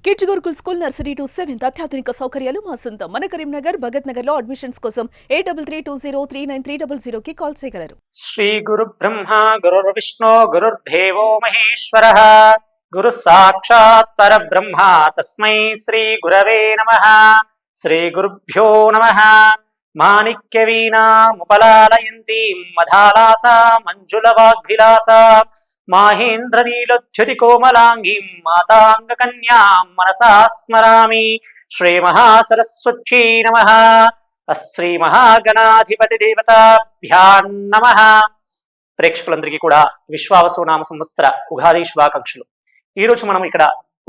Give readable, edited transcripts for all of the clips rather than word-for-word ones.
Kids Gurukul school nursery to 7th అత్యాధునిక సౌకర్యాలు మా సొంతం. మన కరీంనగర్ భగత్ నగర్ లో అడ్మిషన్స్ కోసం 8332039300 కి కాల్ చేయగలరు. శ్రీ గురు బ్రహ్మ గురు విష్ణు గురుర్దేవో మహేశ్వర గురు సాక్షాత్ పరబ్రహ్మ తస్మై శ్రీ గురవే నమః. శ్రీ గురుభ్యో నమః. మాణిక్య వీణాముపలాలయంతి మధాలాస మంజుల వాగ్విలాస మాహేంద్ర నీలోద్యుతి కోమలాంగీం మాతాంగ కన్యాం మనసా స్మరామి. శ్రీ మహాసరస్వత్యై నమః. శ్రీ మహాగణాధిపతి దేవతాభ్యాం నమః. ప్రేక్షకులందరికీ కూడా విశ్వావసునామ సంవత్సర ఉగాది శుభాకాంక్షలు. ఈరోజు మనం ఇక్కడ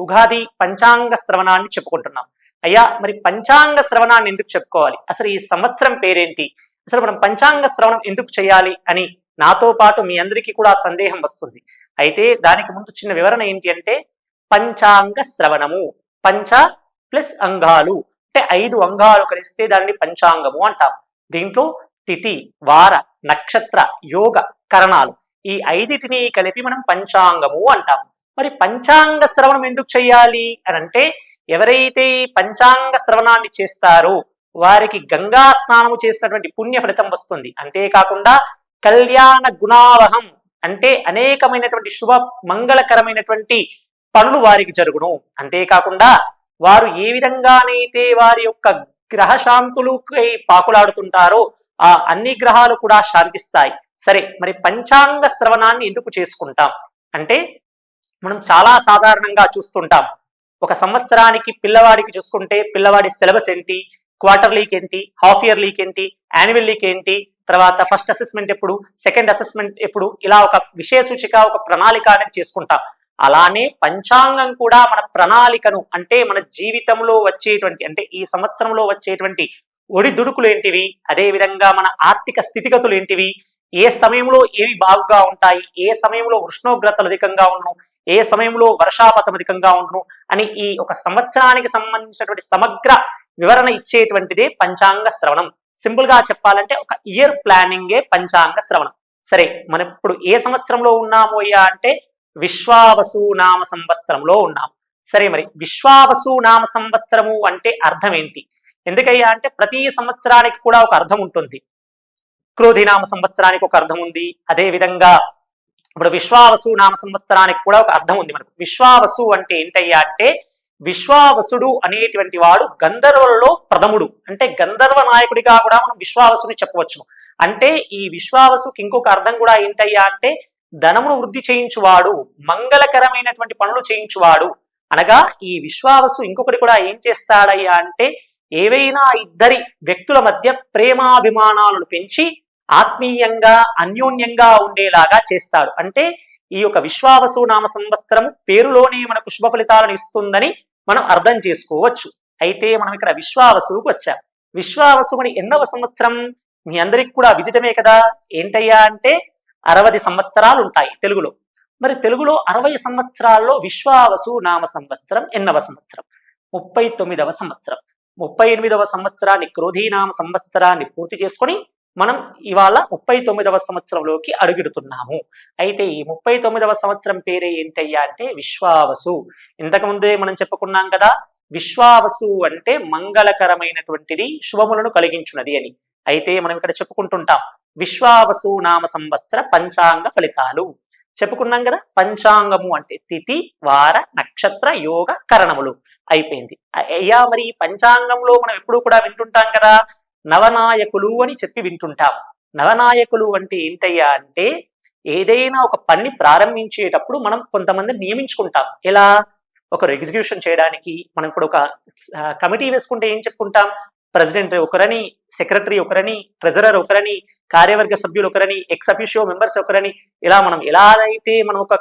ఉగాది పంచాంగ శ్రవణాన్ని చెప్పుకుంటున్నాం. అయ్యా, మరి పంచాంగ శ్రవణాన్ని ఎందుకు చెప్పుకోవాలి, అసలు ఈ సంవత్సరం పేరేంటి, అసలు మనం పంచాంగ శ్రవణం ఎందుకు చేయాలి అని నాతో పాటు మీ అందరికీ కూడా సందేహం వస్తుంది. అయితే దానికి ముందు చిన్న వివరణ ఏంటి అంటే, పంచాంగ శ్రవణము, పంచ ప్లస్ అంగాలు అంటే 5 అంగాలు కలిస్తే దాన్ని పంచాంగము అంటాం. దీంట్లో తిథి, వార, నక్షత్ర, యోగ, కరణాలు ఈ 5టిని కలిపి మనం పంచాంగము అంటాం. మరి పంచాంగ శ్రవణం ఎందుకు చేయాలి అని అంటే, ఎవరైతే పంచాంగ శ్రవణాన్ని చేస్తారో వారికి గంగా స్నానము చేసినటువంటి పుణ్య ఫలితం వస్తుంది. అంతేకాకుండా కళ్యాణ గుణావహం అంటే అనేకమైనటువంటి శుభ మంగళకరమైనటువంటి పనులు వారికి జరుగును. అంతేకాకుండా వారు ఏ విధంగానైతే వారి యొక్క గ్రహ శాంతులు పాకులాడుతుంటారో ఆ అన్ని గ్రహాలు కూడా శాంతిస్తాయి. సరే, మరి పంచాంగ శ్రవణాన్ని ఎందుకు చేసుకుంటాం అంటే, మనం చాలా సాధారణంగా చూస్తుంటాం. ఒక సంవత్సరానికి పిల్లవాడికి చూసుకుంటే పిల్లవాడి సిలబస్ ఏంటి, క్వార్టర్లీకి ఏంటి, హాఫ్ ఇయర్లీకి ఏంటి, యాన్యువల్ లీకి ఏంటి, తర్వాత ఫస్ట్ అసెస్మెంట్ ఎప్పుడు, సెకండ్ అసెస్మెంట్ ఎప్పుడు, ఇలా ఒక విషయ సూచిక, ఒక ప్రణాళిక అనేది చేసుకుంటాం. అలానే పంచాంగం కూడా మన ప్రణాళికను అంటే మన జీవితంలో వచ్చేటువంటి అంటే ఈ సంవత్సరంలో వచ్చేటువంటి ఒడిదుడుకులు ఏంటివి, అదేవిధంగా మన ఆర్థిక స్థితిగతులు ఏంటివి, ఏ సమయంలో ఏవి బాగుగా ఉంటాయి, ఏ సమయంలో ఉష్ణోగ్రతలు అధికంగా ఉండను, ఏ సమయంలో వర్షాపాతం అధికంగా ఉండను అని ఈ ఒక సంవత్సరానికి సంబంధించినటువంటి సమగ్ర వివరణ ఇచ్చేటువంటిదే పంచాంగ శ్రవణం. సింపుల్ గా చెప్పాలంటే ఒక ఇయర్ ప్లానింగే పంచాంగ శ్రవణం. సరే, మనం ఇప్పుడు ఏ సంవత్సరంలో ఉన్నామోయ్యా అంటే విశ్వావసు నామ సంవత్సరంలో ఉన్నాం. సరే, మరి విశ్వావసు నామ సంవత్సరము అంటే అర్థం ఏంటి? ఎందుకయ్యా అంటే ప్రతి సంవత్సరానికి కూడా ఒక అర్థం ఉంటుంది. క్రోధినామ సంవత్సరానికి ఒక అర్థం ఉంది. అదే విధంగా ఇప్పుడు విశ్వావసు నామ సంవత్సరానికి కూడా ఒక అర్థం ఉంది మనకు. విశ్వావసు అంటే ఏంటయ్యా అంటే, విశ్వావసుడు అనేటువంటి వాడు గంధర్వులలో ప్రథముడు. అంటే గంధర్వ నాయకుడిగా కూడా మనం విశ్వావసుని చెప్పవచ్చు. అంటే ఈ విశ్వావసుకి ఇంకొక అర్థం కూడా ఏంటయ్యా అంటే, ధనమును వృద్ధి చేయించువాడు, మంగళకరమైనటువంటి పనులు చేయించువాడు. అనగా ఈ విశ్వావసు ఇంకొకటి కూడా ఏం చేస్తాడయ్యా అంటే, ఏవైనా ఇద్దరి వ్యక్తుల మధ్య ప్రేమాభిమానాలను పెంచి ఆత్మీయంగా అన్యోన్యంగా ఉండేలాగా చేస్తాడు. అంటే ఈ యొక్క విశ్వావసు నామ సంవత్సరం పేరులోనే మనకు శుభ ఫలితాలను ఇస్తుందని మనం అర్థం చేసుకోవచ్చు. అయితే మనం ఇక్కడ విశ్వావసుకు వచ్చాం. విశ్వావసుని ఎన్నవ సంవత్సరం మీ అందరికి కూడా విదితమే కదా. ఏంటయ్యా అంటే 60 సంవత్సరాలు ఉంటాయి తెలుగులో. మరి తెలుగులో 60 సంవత్సరాల్లో విశ్వావసు నామ సంవత్సరం ఎన్నవ సంవత్సరం? 39వ సంవత్సరం. 38వ సంవత్సరాన్ని క్రోధీనామ సంవత్సరాన్ని పూర్తి చేసుకొని మనం ఇవాళ 39వ సంవత్సరంలోకి అడుగుడుతున్నాము. అయితే ఈ 39వ సంవత్సరం పేరే ఏంటయ్యా అంటే విశ్వావసు. ఇంతకుముందే మనం చెప్పుకున్నాం కదా, విశ్వావసు అంటే మంగళకరమైనటువంటిది, శుభములను కలిగించున్నది అని. అయితే మనం ఇక్కడ చెప్పుకుంటుంటాం విశ్వావసు నామ సంవత్సర పంచాంగ ఫలితాలు చెప్పుకున్నాం కదా. పంచాంగము అంటే తిథి, వార, నక్షత్ర, యోగ, కరణములు అయిపోయింది. అయ్యా, మరి పంచాంగంలో మనం ఎప్పుడు కూడా వింటుంటాం కదా, నవనాయకులు అని చెప్పి వింటుంటాం. నవనాయకులు అంటే ఏంటయ్యా అంటే, ఏదైనా ఒక పని ప్రారంభించేటప్పుడు మనం కొంతమంది నియమించుకుంటాం. ఎలా? ఒకరు ఎగ్జిక్యూషన్ చేయడానికి మనం ఇప్పుడు ఒక కమిటీ వేసుకుంటే ఏం చెప్పుకుంటాం, ప్రెసిడెంట్ ఒకరని, సెక్రటరీ ఒకరని, ట్రెజరర్ ఒకరని, కార్యవర్గ సభ్యులు ఒకరని, ఎక్స్ అఫిషియో మెంబర్స్ ఒకరని, ఇలా మనం ఎలా అయితే మనం ఒక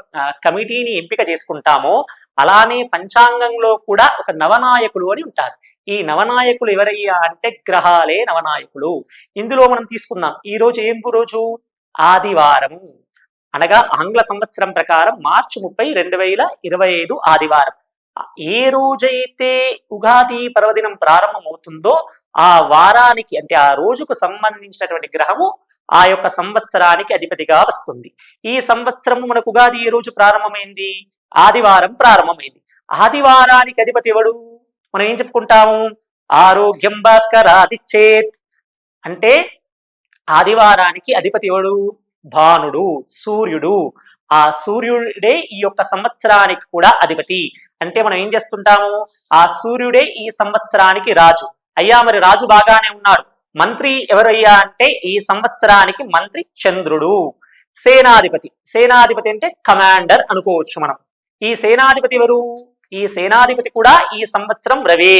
కమిటీని ఎంపిక చేసుకుంటామో అలానే పంచాంగంలో కూడా ఒక నవనాయకులు అని ఉంటారు. ఈ నవనాయకులు ఎవరయ్యా అంటే గ్రహాలే నవనాయకులు. ఇందులో మనం తీసుకుందాం, ఈ రోజు ఏం రోజు? ఆదివారము. అనగా ఆంగ్ల సంవత్సరం ప్రకారం మార్చి 30, 2025 ఆదివారం. ఏ రోజైతే ఉగాది పర్వదినం ప్రారంభమవుతుందో ఆ వారానికి అంటే ఆ రోజుకు సంబంధించినటువంటి గ్రహము ఆ యొక్క సంవత్సరానికి అధిపతిగా వస్తుంది. ఈ సంవత్సరము మనకు ఉగాది ఏ రోజు ప్రారంభమైంది? ఆదివారం ప్రారంభమైంది. ఆదివారానికి అధిపతి ఎవడు? మనం ఏం చెప్పుకుంటాము? ఆరోగ్యం భాస్కరాదిచ్చేత్ అంటే ఆదివారానికి అధిపతి ఎవడు? భానుడు, సూర్యుడు. ఆ సూర్యుడే ఈ యొక్క సంవత్సరానికి కూడా అధిపతి. అంటే మనం ఏం చేస్తుంటాము? ఆ సూర్యుడే ఈ సంవత్సరానికి రాజు. అయ్యా మరి రాజు బాగానే ఉన్నాడు, మంత్రి ఎవరయ్యా అంటే ఈ సంవత్సరానికి మంత్రి చంద్రుడు. సేనాధిపతి, సేనాధిపతి అంటే కమాండర్ అనుకోవచ్చు మనం. ఈ సేనాధిపతి ఎవరు? ఈ సేనాధిపతి కూడా ఈ సంవత్సరం రవే.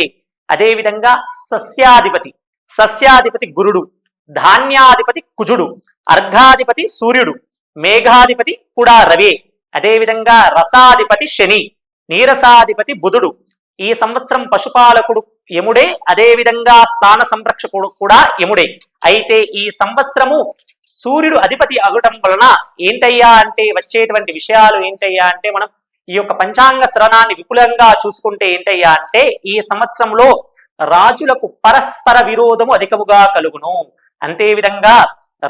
అదే విధంగా సస్యాధిపతి, సస్యాధిపతి గురుడు, ధాన్యాధిపతి కుజుడు, అర్ఘాధిపతి సూర్యుడు, మేఘాధిపతి కూడా రవే. అదేవిధంగా రసాధిపతి శని, నీరసాధిపతి బుధుడు. ఈ సంవత్సరం పశుపాలకుడు యముడే, అదేవిధంగా స్థాన సంరక్షకుడు కూడా యముడే. అయితే ఈ సంవత్సరము సూర్యుడు అధిపతి అగటం వలన ఏంటయ్యా అంటే వచ్చేటువంటి విషయాలు ఏంటయ్యా అంటే మనం ఈ యొక్క పంచాంగ శ్రవణాన్ని విపులంగా చూసుకుంటే ఏంటయ్యా అంటే ఈ సంవత్సరంలో రాజులకు పరస్పర విరోధము అధికముగా కలుగును. అంతేవిధంగా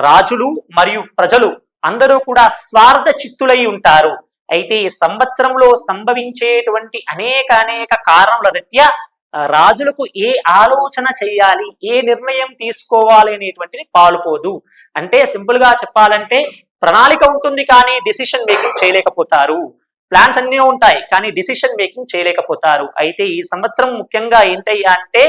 రాజులు మరియు ప్రజలు అందరూ కూడా స్వార్థ చిత్తులై ఉంటారు. అయితే ఈ సంవత్సరంలో సంభవించేటువంటి అనేక కారణముల రీత్యా రాజులకు ఏ ఆలోచన చేయాలి, ఏ నిర్ణయం తీసుకోవాలి అనేటువంటిది పాలుపోదు. అంటే సింపుల్ గా చెప్పాలంటే ప్రణాళిక ఉంటుంది కానీ డిసిషన్ మేకింగ్ చేయలేకపోతారు. ప్లాన్స్ అన్నీ ఉంటాయి కానీ డిసిషన్ మేకింగ్ చేయలేకపోతారు. అయితే ఈ సంవత్సరం ముఖ్యంగా ఏంటయ్యా అంటే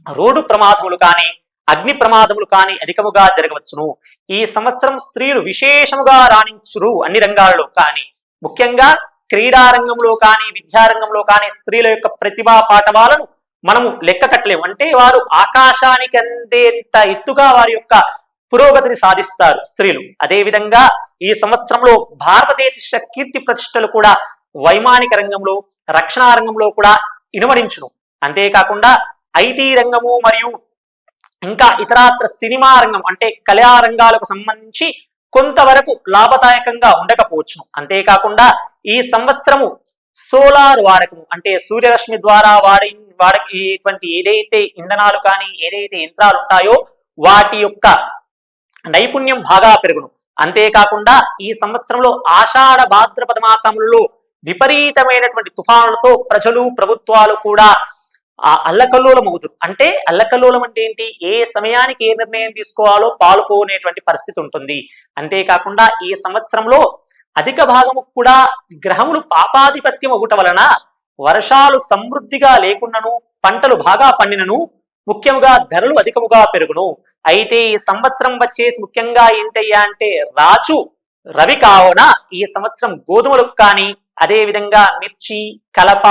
రోడ్డు ప్రమాదములు కానీ అగ్ని ప్రమాదములు కానీ అధికముగా జరగవచ్చును. ఈ సంవత్సరం స్త్రీలు విశేషముగా రాణించురు అన్ని రంగాలలో. కానీ ముఖ్యంగా క్రీడా రంగంలో కానీ విద్యారంగంలో కానీ స్త్రీల యొక్క ప్రతిభా పాఠవాలను మనము లెక్క కట్టలేము. అంటే వారు ఆకాశానికి అందేంత ఎత్తుగా వారి యొక్క పురోగతిని సాధిస్తారు స్త్రీలు. అదేవిధంగా ఈ సంవత్సరంలో భారతదేశ కీర్తి ప్రతిష్టలు కూడా వైమానిక రంగంలో, రక్షణ రంగంలో కూడా ఇనుమడించును. అంతేకాకుండా ఐటీ రంగము మరియు ఇంకా ఇతరాత్ర సినిమా రంగం అంటే కళా రంగాలకు సంబంధించి కొంతవరకు లాభదాయకంగా ఉండకపోవచ్చును. అంతేకాకుండా ఈ సంవత్సరము సోలార్ వాడకము అంటే సూర్యరశ్మి ద్వారా వాడేటువంటి ఏదైతే ఇంధనాలు కానీ ఏదైతే యంత్రాలు ఉంటాయో వాటి యొక్క నైపుణ్యం బాగా పెరుగును. అంతేకాకుండా ఈ సంవత్సరంలో ఆషాఢ భాద్రపద మాసములలో విపరీతమైనటువంటి తుఫానులతో ప్రజలు ప్రభుత్వాలు కూడా అల్లకల్లోలం అవుతారు. అంటే అల్లకల్లోలం అంటే ఏంటి? ఏ సమయానికి ఏ నిర్ణయం తీసుకోవాలో పాలుపోనేటువంటి పరిస్థితి ఉంటుంది. అంతేకాకుండా ఈ సంవత్సరంలో అధిక భాగము కూడా గ్రహములు పాపాధిపత్యం ఒకట వలన వర్షాలు సమృద్ధిగా లేకున్నను, పంటలు బాగా పండినను, ముఖ్యంగా ధరలు అధికముగా పెరుగును. అయితే ఈ సంవత్సరం వచ్చేసి ముఖ్యంగా ఏంటయ్యా అంటే రాజు రవి కావున ఈ సంవత్సరం గోధుమలకు కానీ అదే విధంగా మిర్చి, కలప,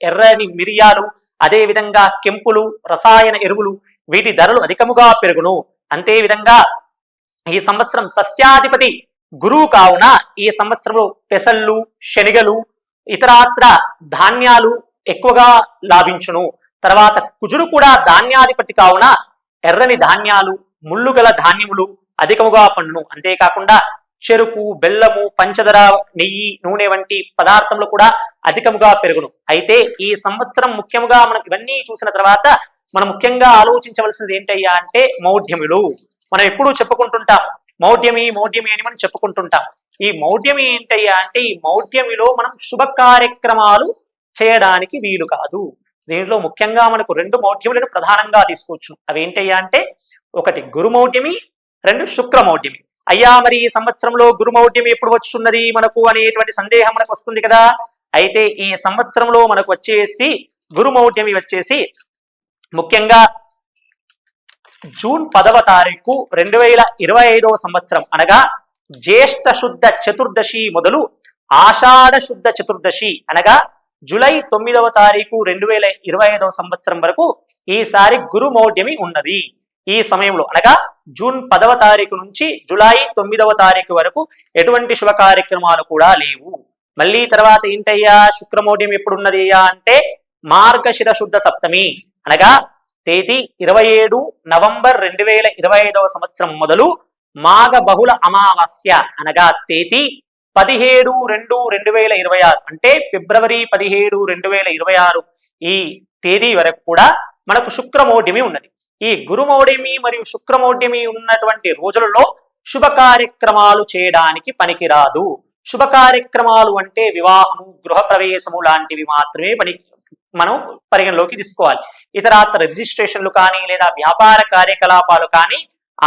ఎర్రని మిరియాలు, అదే విధంగా కెంపులు, రసాయన ఎరువులు వీటి ధరలు అధికముగా పెరుగును. అంతే విధంగా ఈ సంవత్సరం సస్యాధిపతి గురువు కావున ఈ సంవత్సరంలో పెసళ్ళు, శనిగలు, ఇతరాత్ర ధాన్యాలు ఎక్కువగా లాభించును. తర్వాత కుజుడు కూడా ధాన్యాధిపతి కావున ఎర్రని ధాన్యాలు, ముళ్ళుగల ధాన్యములు అధికముగా పండును. అంతేకాకుండా చెరుకు, బెల్లము, పంచదార, నెయ్యి, నూనె వంటి పదార్థములు కూడా అధికముగా పెరుగును. అయితే ఈ సంవత్సరం ముఖ్యంగా మనం ఇవన్నీ చూసిన తర్వాత మనం ముఖ్యంగా ఆలోచించవలసింది ఏంటయ్యా అంటే మౌఢ్యములు. మనం ఎప్పుడూ చెప్పుకుంటుంటాం మౌఢ్యమి అని మనం చెప్పుకుంటుంటాం. ఈ మౌఢ్యమి ఏంటయ్యా అంటే ఈ మౌఢ్యమిలో మనం శుభ కార్యక్రమాలు చేయడానికి వీలు కాదు. దీంట్లో ముఖ్యంగా మనకు రెండు మౌఢ్యములను ప్రధానంగా తీసుకోవచ్చు. అవి ఏంటయ్యా అంటే ఒకటి గురుమౌఢ్యమి, రెండు శుక్రమౌఢ్యమి. అయ్యా మరి ఈ సంవత్సరంలో గురుమౌఢ్యమి ఎప్పుడు వచ్చున్నది మనకు అనేటువంటి సందేహం మనకు వస్తుంది కదా. అయితే ఈ సంవత్సరంలో మనకు వచ్చేసి గురుమౌఢ్యమి వచ్చేసి ముఖ్యంగా జూన్ 10వ తారీఖు 2025వ సంవత్సరం అనగా జ్యేష్ఠ శుద్ధ చతుర్దశి మొదలు ఆషాఢ శుద్ధ చతుర్దశి అనగా జూలై 9వ తారీఖు 2025వ సంవత్సరం వరకు ఈసారి గురుమౌఢ్యమి ఉన్నది. ఈ సమయంలో అనగా జూన్ 10వ తారీఖు నుంచి జూలై 9వ తారీఖు వరకు ఎటువంటి శుభ కార్యక్రమాలు కూడా లేవు. మళ్ళీ తర్వాత ఏంటయ్యా శుక్రమౌఢ్యం ఎప్పుడున్నది అంటే మార్గశిర శుద్ధ సప్తమి అనగా తేదీ 27 నవంబర్ 2025వ సంవత్సరం మొదలు మాఘ బహుళ అమావాస్య అనగా తేదీ 17/2/2026 అంటే ఫిబ్రవరి 17, 2026 ఈ తేదీ వరకు కూడా మనకు శుక్రమౌఢ్యమి ఉన్నది. ఈ గురుమౌఢ్యమి మరియు శుక్రమౌఢ్యమి ఉన్నటువంటి రోజులలో శుభ కార్యక్రమాలు చేయడానికి పనికిరాదు. శుభ కార్యక్రమాలు అంటే వివాహము, గృహప్రవేశము లాంటివి మాత్రమే మనం పరిగణలోకి తీసుకోవాలి. ఇతరాత్ర రిజిస్ట్రేషన్లు కానీ లేదా వ్యాపార కార్యకలాపాలు కానీ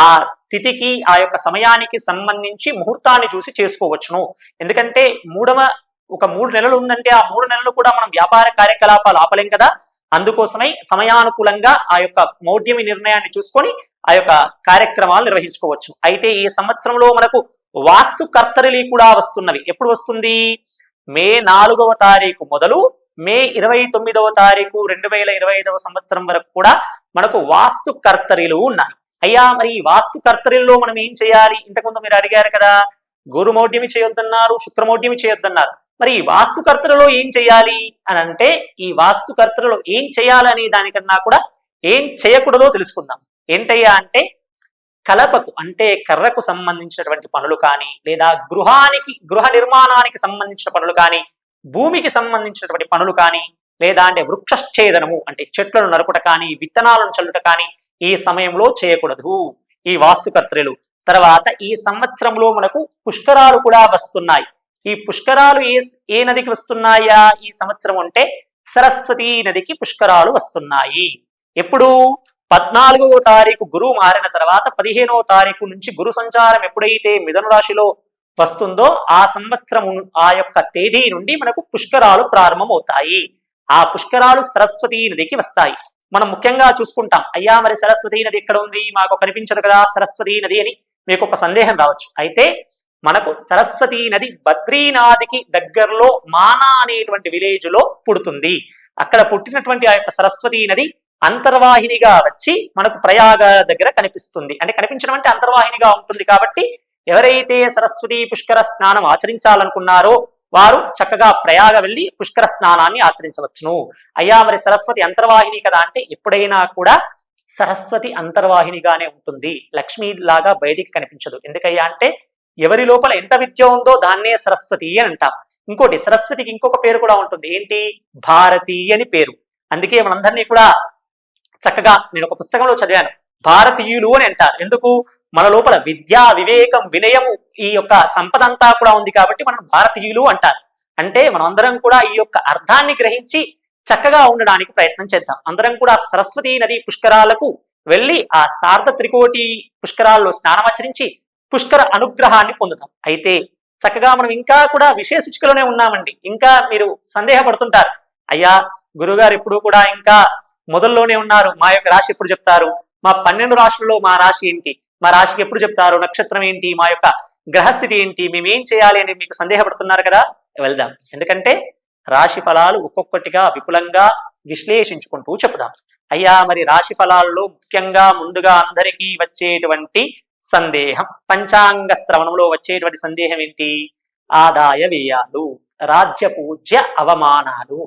ఆ తిథికి ఆ యొక్క సమయానికి సంబంధించి ముహూర్తాన్ని చూసి చేసుకోవచ్చును. ఎందుకంటే ఒక 3 నెలలు ఉందంటే ఆ 3 నెలలు కూడా మనం వ్యాపార కార్యకలాపాలు ఆపలేం కదా. అందుకోసమై సమయానుకూలంగా ఆ యొక్క మౌఢ్యమి నిర్ణయాన్ని చూసుకొని ఆ యొక్క కార్యక్రమాలు నిర్వహించుకోవచ్చు. అయితే ఈ సంవత్సరంలో మనకు వాస్తు కర్తరిలి కూడా వస్తున్నవి. ఎప్పుడు వస్తుంది? మే 4వ తారీఖు మొదలు మే 29వ తారీఖు 2025వ సంవత్సరం వరకు కూడా మనకు వాస్తు కర్తరిలు ఉన్నాయి. అయ్యా మరి ఈ వాస్తు కర్తరిలో మనం ఏం చేయాలి? ఇంతకుముందు మీరు అడిగారు కదా, గురుమౌఢ్యమి చేయొద్దన్నారు, శుక్రమౌఢ్యమి చేయొద్దన్నారు. మరి ఈ వాస్తుకర్తలలో ఏం చేయాలి అని అంటే, ఈ వాస్తుకర్తలలో ఏం చేయాలనే దానికన్నా కూడా ఏం చేయకూడదో తెలుసుకుందాం. ఏంటయ్యా అంటే, కలపకు అంటే కర్రకు సంబంధించినటువంటి పనులు కానీ, లేదా గృహ నిర్మాణానికి సంబంధించిన పనులు కానీ, భూమికి సంబంధించినటువంటి పనులు కానీ, లేదా అంటే వృక్షఛేదనము అంటే చెట్లను నరుకుట కానీ, విత్తనాలను చల్లుట కానీ ఈ సమయంలో చేయకూడదు ఈ వాస్తుకర్తలు. తర్వాత ఈ సంవత్సరంలో మనకు పుష్కరాలు కూడా వస్తున్నాయి. ఈ పుష్కరాలు ఏ నదికి వస్తున్నాయా ఈ సంవత్సరం అంటే సరస్వతీ నదికి పుష్కరాలు వస్తున్నాయి. ఎప్పుడు? 14వ తారీఖు గురువు మారిన తర్వాత 15వ తారీఖు నుంచి గురు సంచారం ఎప్పుడైతే మిథున రాశిలో వస్తుందో ఆ సంవత్సరం ఆ యొక్క తేదీ నుండి మనకు పుష్కరాలు ప్రారంభమవుతాయి. ఆ పుష్కరాలు సరస్వతీ నదికి వస్తాయి. మనం ముఖ్యంగా చూసుకుంటాం, అయ్యా మరి సరస్వతీ నది ఎక్కడ ఉంది, మాకు కనిపించదు కదా సరస్వతీ నది అని మీకు ఒక సందేహం రావచ్చు. అయితే మనకు సరస్వతీ నది బద్రీనాథ్కి దగ్గరలో మానా అనేటువంటి విలేజ్ లో పుడుతుంది. అక్కడ పుట్టినటువంటి ఆ యొక్క సరస్వతీ నది అంతర్వాహినిగా వచ్చి మనకు ప్రయాగ దగ్గర కనిపిస్తుంది. అంటే కనిపించడం అంటే అంతర్వాహినిగా ఉంటుంది. కాబట్టి ఎవరైతే సరస్వతీ పుష్కర స్నానం ఆచరించాలనుకున్నారో వారు చక్కగా ప్రయాగ వెళ్ళి పుష్కర స్నానాన్ని ఆచరించవచ్చును. అయ్యా మరి సరస్వతి అంతర్వాహిని కదా అంటే ఎప్పుడైనా కూడా సరస్వతి అంతర్వాహినిగానే ఉంటుంది, లక్ష్మీ లాగా బయటికి కనిపించదు. ఎందుకయ్యా అంటే ఎవరి లోపల ఎంత విద్య ఉందో దాన్నే సరస్వతి అని అంటాం. ఇంకోటి సరస్వతికి ఇంకొక పేరు కూడా ఉంటుంది. ఏంటి? భారతి అని పేరు. అందుకే మనందరినీ కూడా చక్కగా నేను ఒక పుస్తకంలో చదివాను, భారతీయులు అని అంటారు. ఎందుకు? మన లోపల విద్య, వివేకం, వినయము ఈ యొక్క సంపద అంతా కూడా ఉంది కాబట్టి మనం భారతీయులు అంటారు. అంటే మనం అందరం కూడా ఈ యొక్క అర్థాన్ని గ్రహించి చక్కగా ఉండడానికి ప్రయత్నం చేద్దాం. అందరం కూడా సరస్వతీ నది పుష్కరాలకు వెళ్ళి ఆ సార్ధ త్రికోటి పుష్కరాల్లో స్నానమాచరించి పుష్కర అనుగ్రహాన్ని పొందుతాం. అయితే చక్కగా మనం ఇంకా కూడా విశేషికలోనే ఉన్నామండి. ఇంకా మీరు సందేహపడుతుంటారు, అయ్యా గురుగారు ఎప్పుడు కూడా ఇంకా మొదల్లోనే ఉన్నారు, మా యొక్క రాశి ఎప్పుడు చెప్తారు, మా 12 రాశుల్లో మా రాశి ఏంటి, మా రాశికి ఎప్పుడు చెప్తారు, నక్షత్రం ఏంటి, మా యొక్క గ్రహస్థితి ఏంటి, మేమేం చేయాలి అని మీకు సందేహపడుతున్నారు కదా. వెళ్దాం. ఎందుకంటే రాశి ఫలాలు ఒక్కొక్కటిగా విపులంగా విశ్లేషించుకుంటూ చెప్దాం. అయ్యా మరి రాశి ఫలాల్లో ముఖ్యంగా ముందుగా అందరికీ వచ్చేటువంటి సందేహం, పంచాంగ శ్రవణంలో వచ్చేటువంటి సందేహం ఏంటి? ఆదాయ వ్యయాలు, రాజ్య పూజ్య అవమానాలు.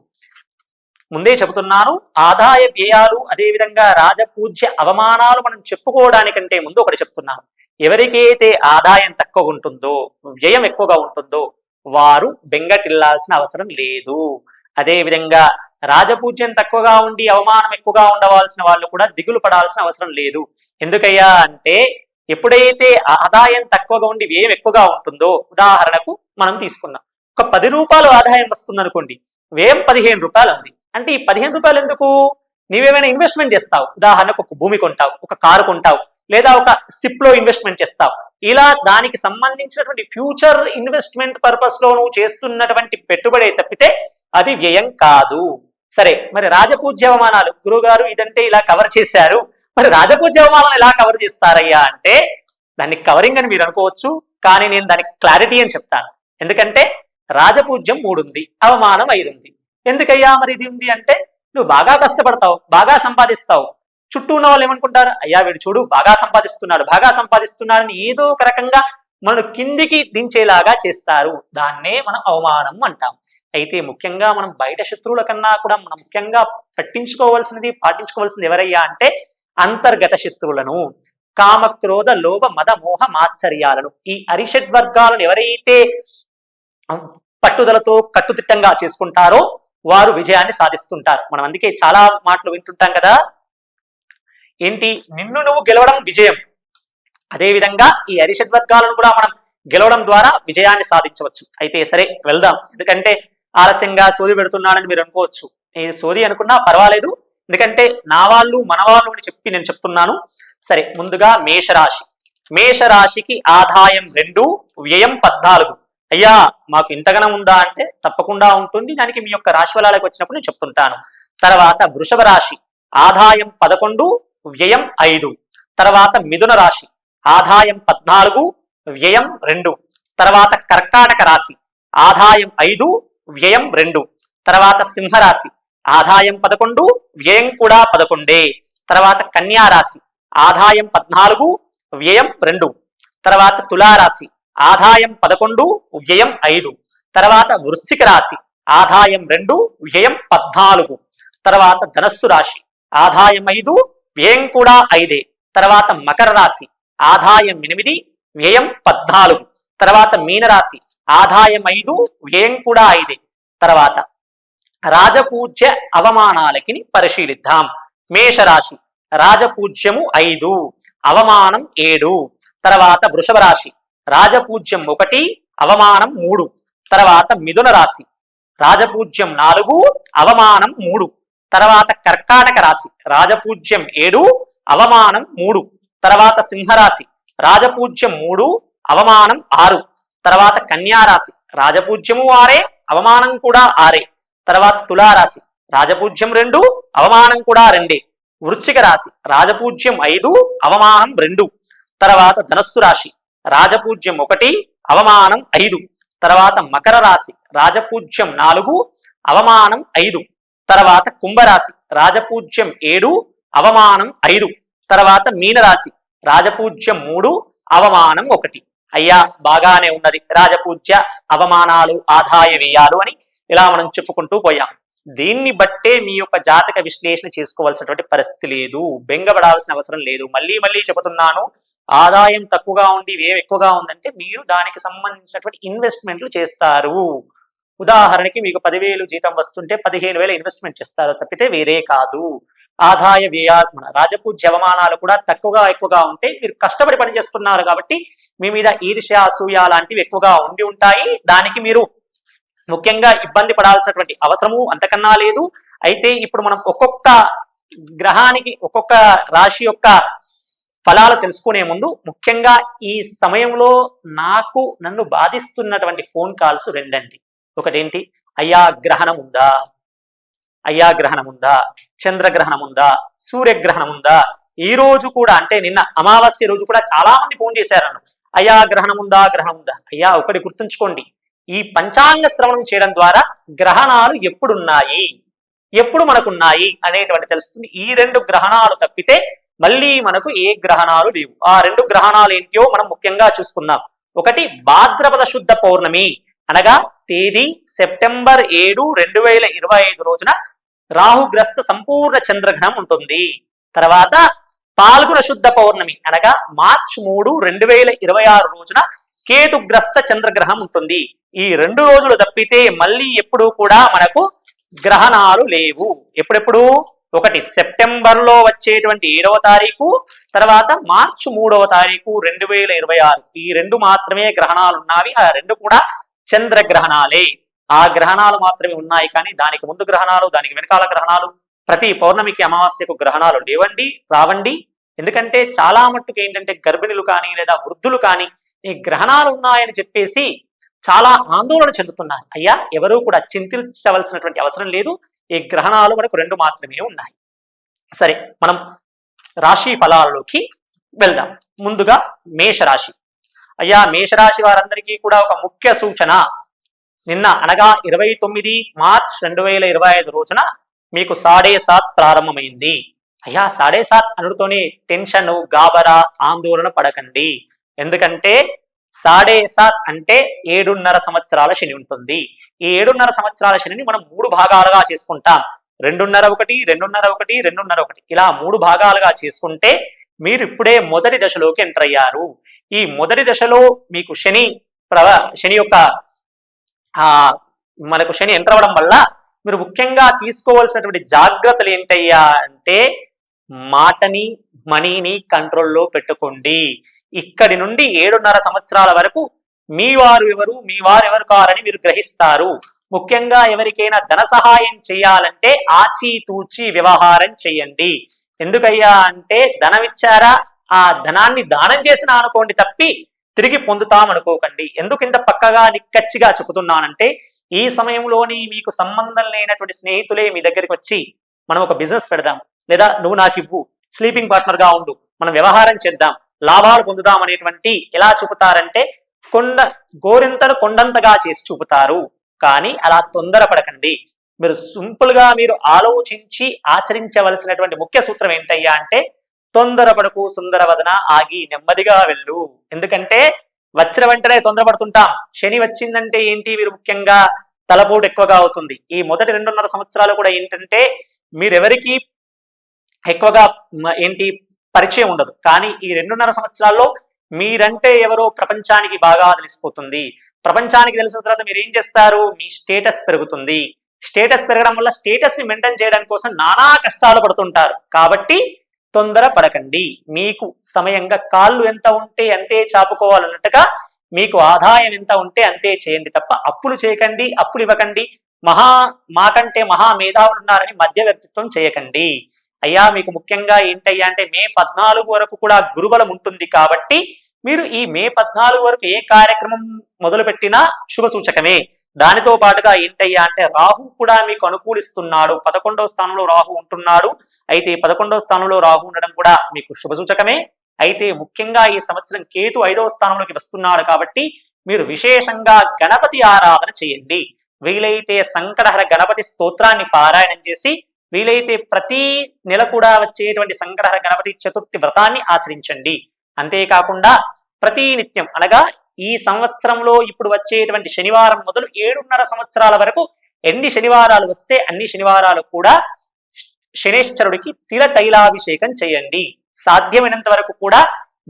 ముందే చెబుతున్నాను, ఆదాయ వ్యయాలు అదేవిధంగా రాజపూజ్య అవమానాలు మనం చెప్పుకోవడానికంటే ముందు ఒకటి చెప్తున్నాను. ఎవరికైతే ఆదాయం తక్కువ ఉంటుందో, వ్యయం ఎక్కువగా ఉంటుందో వారు బెంగటిల్లాల్సిన అవసరం లేదు. అదేవిధంగా రాజపూజ్యం తక్కువగా ఉండి అవమానం ఎక్కువగా ఉండవలసిన వాళ్ళు కూడా దిగులు పడాల్సిన అవసరం లేదు. ఎందుకయ్యా అంటే ఎప్పుడైతే ఆదాయం తక్కువగా ఉండి వ్యయం ఎక్కువగా ఉంటుందో, ఉదాహరణకు మనం తీసుకున్నాం, ఒక 10 రూపాయలు ఆదాయం వస్తుంది అనుకోండి, వ్యయం 15 రూపాయలు ఉంది. అంటే ఈ 15 రూపాయలు ఎందుకు? నీవేమైనా ఇన్వెస్ట్మెంట్ చేస్తావు, ఉదాహరణకు ఒక భూమి కొంటావు, ఒక కారు కొంటావు, లేదా ఒక సిప్ లో ఇన్వెస్ట్మెంట్ చేస్తావు. ఇలా దానికి సంబంధించినటువంటి ఫ్యూచర్ ఇన్వెస్ట్మెంట్ పర్పస్ లో నువ్వు చేస్తున్నటువంటి పెట్టుబడి తప్పితే అది వ్యయం కాదు. సరే, మరి రాజపూజ్య అవమానాలు, గురువుగారు ఇదంటే ఇలా కవర్ చేశారు, మరి రాజపూజ్య అవమానాలు ఎలా కవర్ చేస్తారయ్యా అంటే దాన్ని కవరింగ్ అని మీరు అనుకోవచ్చు, కానీ నేను దానికి క్లారిటీ అని చెప్తాను. ఎందుకంటే రాజపూజ్యం 3 ఉంది, అవమానం 5 ఉంది. ఎందుకయ్యా మరి ఇది ఉంది అంటే నువ్వు బాగా కష్టపడతావు, బాగా సంపాదిస్తావు, చుట్టూ ఉన్న వాళ్ళు ఏమనుకుంటారు, అయ్యా వీడు చూడు బాగా సంపాదిస్తున్నాడు అని ఏదో ఒక రకంగా మనం కిందికి దించేలాగా చేస్తారు. దాన్నే మనం అవమానం అంటాం. అయితే ముఖ్యంగా మనం బయట శత్రువుల కన్నా కూడా మనం ముఖ్యంగా పాటించుకోవాల్సింది ఎవరయ్యా అంటే అంతర్గత శత్రువులను, కామ క్రోధ లోభ మద మోహ మాత్సర్యాలను, ఈ అరిషడ్ వర్గాలను ఎవరైతే పట్టుదలతో కట్టుదిట్టంగా చేసుకుంటారో వారు విజయాన్ని సాధిస్తుంటారు. మనం అందుకే చాలా మాటలు వింటుంటాం కదా, ఏంటి, నిన్ను నువ్వు గెలవడం విజయం. అదేవిధంగా ఈ అరిషడ్ వర్గాలను కూడా మనం గెలవడం ద్వారా విజయాన్ని సాధించవచ్చు. అయితే సరే వెళ్దాం, ఎందుకంటే ఆలస్యంగా సోది పెడుతున్నానని మీరు అనుకోవచ్చు. ఇది సోది అనుకున్నా పర్వాలేదు, ఎందుకంటే నా వాళ్ళు మన వాళ్ళు అని చెప్పి నేను చెప్తున్నాను. సరే, ముందుగా మేషరాశి. మేషరాశికి ఆదాయం 2, వ్యయం 14. అయ్యా మాకు ఇంతగనం ఉందా అంటే తప్పకుండా ఉంటుంది, దానికి మీ యొక్క రాశి ఫలాలకు వచ్చినప్పుడు నేను చెప్తుంటాను. తర్వాత వృషభ రాశి ఆదాయం 11, వ్యయం 5. తర్వాత మిథున రాశి ఆదాయం 14, వ్యయం 2. తర్వాత కర్కాటక రాశి ఆదాయం 5, వ్యయం 2. తర్వాత సింహరాశి ఆదాయం 11, వ్యయం కూడా 11. తర్వాత కన్యా రాశి ఆదాయం 14, వ్యయం 2. తర్వాత తులారాశి ఆదాయం 11, వ్యయం 5. తర్వాత వృశ్చిక రాశి ఆదాయం 2, వ్యయం 14. తర్వాత ధనస్సు రాశి ఆదాయం 5, వ్యయం కూడా 5. తర్వాత మకర రాశి ఆదాయం 8, వ్యయం 14. తర్వాత మీనరాశి ఆదాయం 5, వ్యయం కూడా 5. తర్వాత రాజపూజ్య అవమానాలకి పరిశీలిద్దాం. మేషరాశి రాజపూజ్యము 5, అవమానం 7. తర్వాత వృషభ రాశి రాజపూజ్యం 1, అవమానం 3. తర్వాత మిథున రాశి రాజపూజ్యం 4, అవమానం 3. తర్వాత కర్కాటక రాశి రాజపూజ్యం 7, అవమానం 3. తర్వాత సింహరాశి రాజపూజ్యం 3, అవమానం 6. తర్వాత కన్యా రాశి రాజపూజ్యము 6, అవమానం కూడా 6. తర్వాత తులారాశి రాజపూజ్యం 2, అవమానం కూడా 2. వృశ్చిక రాశి రాజపూజ్యం 5, అవమానం 2. తర్వాత ధనస్సు రాశి రాజపూజ్యం 1, అవమానం 5. తర్వాత మకర రాశి రాజపూజ్యం 4, అవమానం 5. తర్వాత కుంభరాశి రాజపూజ్యం 7, అవమానం 5. తర్వాత మీనరాశి రాజపూజ్యం 3, అవమానం 1. అయ్యా బాగానే ఉన్నది, రాజపూజ్య అవమానాలు ఆదాయ వ్యయాలు అని ఇలా మనం చెప్పుకుంటూ పోయాం. దీన్ని బట్టే మీ యొక్క జాతక విశ్లేషణ చేసుకోవాల్సినటువంటి పరిస్థితి లేదు, బెంగపడాల్సిన అవసరం లేదు. మళ్ళీ మళ్ళీ చెబుతున్నాను, ఆదాయం తక్కువగా ఉండి వ్యయం ఎక్కువగా ఉందంటే మీరు దానికి సంబంధించినటువంటి ఇన్వెస్ట్మెంట్లు చేస్తారు. ఉదాహరణకి మీకు 10,000 జీతం వస్తుంటే 15,000 ఇన్వెస్ట్మెంట్ చేస్తారు తప్పితే వేరే కాదు. ఆదాయ వ్యయాత్మన రాజపూజ్య అవమానాలు కూడా తక్కువగా ఎక్కువగా ఉంటే మీరు కష్టపడి పనిచేస్తున్నారు కాబట్టి మీ మీద ఈర్ష్య అసూయ లాంటివి ఎక్కువగా ఉండి ఉంటాయి. దానికి మీరు ముఖ్యంగా ఇబ్బంది పడాల్సినటువంటి అవసరము అంతకన్నా లేదు. అయితే ఇప్పుడు మనం ఒక్కొక్క గ్రహానికి ఒక్కొక్క రాశి యొక్క ఫలాలు తెలుసుకునే ముందు ముఖ్యంగా ఈ సమయంలో నన్ను బాధిస్తున్నటువంటి ఫోన్ కాల్స్ రెండండి. ఒకటేంటి, అయ్యా గ్రహణం ఉందా, అయ్యా గ్రహణం ఉందా, చంద్రగ్రహణం ఉందా, సూర్యగ్రహణం ఉందా. ఈ రోజు కూడా అంటే నిన్న అమావాస్య రోజు కూడా చాలా మంది ఫోన్ చేశారు, అయ్యా గ్రహణం ఉందా, గ్రహణం ఉందా. అయ్యా ఒకటి గుర్తుంచుకోండి, ఈ పంచాంగ శ్రవణం చేయడం ద్వారా గ్రహణాలు ఎప్పుడున్నాయి, ఎప్పుడు మనకున్నాయి అనేటువంటి తెలుస్తుంది. ఈ 2 గ్రహణాలు తప్పితే మళ్ళీ మనకు ఏ గ్రహణాలు లేవు. ఆ 2 గ్రహణాలు ఏంటో మనం ముఖ్యంగా చూసుకుందాం. ఒకటి భాద్రపద శుద్ధ పౌర్ణమి, అనగా తేదీ సెప్టెంబర్ 7, 2025 రోజున రాహుగ్రస్త సంపూర్ణ చంద్రగ్రహణం ఉంటుంది. తర్వాత పాల్గొన శుద్ధ పౌర్ణమి అనగా మార్చి 3, 2026 రోజున కేతుగ్రస్త చంద్రగ్రహణం ఉంటుంది. ఈ 2 రోజులు తప్పితే మళ్ళీ ఎప్పుడు కూడా మనకు గ్రహణాలు లేవు. ఎప్పుడెప్పుడు, ఒకటి సెప్టెంబర్ లో వచ్చేటువంటి 7వ తారీఖు, తర్వాత మార్చి 3వ తారీఖు 2026. ఈ 2 మాత్రమే గ్రహణాలు ఉన్నవి. ఆ 2 కూడా చంద్రగ్రహణాలే. ఆ గ్రహణాలు మాత్రమే ఉన్నాయి, కానీ దానికి ముందు గ్రహణాలు, దానికి వెనకాల గ్రహణాలు, ప్రతి పౌర్ణమికి అమావాస్యకు గ్రహణాలు రావండి. ఎందుకంటే చాలా మట్టుకు ఏంటంటే గర్భిణులు కానీ లేదా వృద్ధులు కానీ ఈ గ్రహణాలు ఉన్నాయని చెప్పేసి చాలా ఆందోళన చెందుతున్నారు. అయ్యా ఎవరూ కూడా చింతించవలసినటువంటి అవసరం లేదు. ఈ గ్రహణాలు మనకు 2 మాత్రమే ఉన్నాయి. సరే, మనం రాశి ఫలాల్లోకి వెళ్దాం. ముందుగా మేషరాశి. అయ్యా మేషరాశి వారందరికీ కూడా ఒక ముఖ్య సూచన. నిన్న అనగా 29 మార్చ్ 2025 రోజున మీకు 7.5 ప్రారంభమైంది. అయ్యా 7.5 అనుడితోనే టెన్షన్, గాబరా, ఆందోళన పడకండి. ఎందుకంటే 7.5 అంటే 7.5 సంవత్సరాల శని ఉంటుంది. ఈ 7.5 సంవత్సరాల శనిని మనం 3 భాగాలుగా చేసుకుంటాం. 2.5 1, 2.5 1, 2.5 1 ఇలా 3 భాగాలుగా చేసుకుంటే మీరు ఇప్పుడే మొదటి దశలోకి ఎంటర్ అయ్యారు. ఈ మొదటి దశలో మీకు శని యొక్క మనకు శని ఎంటర్ అవ్వడం వల్ల మీరు ముఖ్యంగా తీసుకోవాల్సినటువంటి జాగ్రత్తలు ఏంటయ్యా అంటే మాటని, మనీని కంట్రోల్లో పెట్టుకోండి. ఇక్కడి నుండి 7.5 సంవత్సరాల వరకు మీ వారెవరు కారని మీరు గ్రహిస్తారు. ముఖ్యంగా ఎవరికైనా ధన సహాయం చేయాలంటే ఆచితూచి వ్యవహారం చేయండి. ఎందుకయ్యా అంటే ధనం ఇచ్చారా, ఆ ధనాన్ని దానం చేసినా అనుకోండి తప్పి తిరిగి పొందుతాం అనుకోకండి. ఎందుకు ఇంత పక్కగా నిక్కచ్చిగా చెబుతున్నానంటే ఈ సమయంలోని మీకు సంబంధం లేనటువంటి స్నేహితులే మీ దగ్గరికి వచ్చి మనం ఒక బిజినెస్ పెడదాం, లేదా నువ్వు నాకు ఇవ్వు, స్లీపింగ్ పార్ట్నర్ గా ఉండు, మనం వ్యవహారం చేద్దాం, లాభాలు పొందుదాం అనేటువంటి ఎలా చూపుతారంటే గోరింతను కొండంతగా చేసి చూపుతారు. కానీ అలా తొందరపడకండి. మీరు సింపుల్ గా మీరు ఆలోచించి ఆచరించవలసినటువంటి ముఖ్య సూత్రం ఏంటయ్యా అంటే తొందరపడకు సుందరవదన, ఆగి నెమ్మదిగా వెళ్ళు. ఎందుకంటే వచ్చిన వెంటనే తొందరపడుతుంటాం. శని వచ్చిందంటే ఏంటి, మీరు ముఖ్యంగా తలపోటు ఎక్కువగా అవుతుంది. ఈ మొదటి 2.5 సంవత్సరాలు కూడా ఏంటంటే మీరెవరికి ఎక్కువగా పరిచయం ఉండదు. కానీ ఈ 2.5 సంవత్సరాల్లో మీరంటే ఎవరో ప్రపంచానికి బాగా తెలిసిపోతుంది. ప్రపంచానికి తెలిసిన తర్వాత మీరు ఏం చేస్తారు, మీ స్టేటస్ పెరుగుతుంది. స్టేటస్ పెరగడం వల్ల స్టేటస్ ని మెయింటైన్ చేయడం కోసం నానా కష్టాలు పడుతుంటారు. కాబట్టి తొందర పడకండి. మీకు సమయంగా కాళ్ళు ఎంత ఉంటే అంతే చాపుకోవాలన్నట్టుగా మీకు ఆదాయం ఎంత ఉంటే అంతే చేయండి తప్ప అప్పులు చేయకండి, అప్పులు ఇవ్వకండి. మాకంటే మహా మేధావులు ఉన్నారని మధ్యవర్తిత్వం చేయకండి. అయ్యా మీకు ముఖ్యంగా ఏంటయ్యా అంటే మే 14 వరకు కూడా గురుబలం ఉంటుంది. కాబట్టి మీరు ఈ మే 14 వరకు ఏ కార్యక్రమం మొదలుపెట్టినా శుభ సూచకమే. దానితో పాటుగా ఏంటయ్యా అంటే రాహు కూడా మీకు అనుకూలిస్తున్నాడు. 11వ స్థానంలో రాహు ఉంటున్నాడు. అయితే 11వ స్థానంలో రాహు ఉండడం కూడా మీకు శుభ సూచకమే. అయితే ముఖ్యంగా ఈ సంవత్సరం కేతు 5వ స్థానంలోకి వస్తున్నాడు. కాబట్టి మీరు విశేషంగా గణపతి ఆరాధన చేయండి. వీలైతే సంకటహర గణపతి స్తోత్రాన్ని పారాయణం చేసి, వీలైతే ప్రతి నెల కూడా వచ్చేటువంటి సంకటహర గణపతి చతుర్థి వ్రతాన్ని ఆచరించండి. అంతేకాకుండా ప్రతి నిత్యం అనగా ఈ సంవత్సరంలో ఇప్పుడు వచ్చేటువంటి శనివారం మొదలు 7.5 సంవత్సరాల వరకు ఎన్ని శనివారాలు వస్తే అన్ని శనివారాలు కూడా శనేశ్వరుడికి తిల తైలాభిషేకం చేయండి. సాధ్యమైనంత వరకు కూడా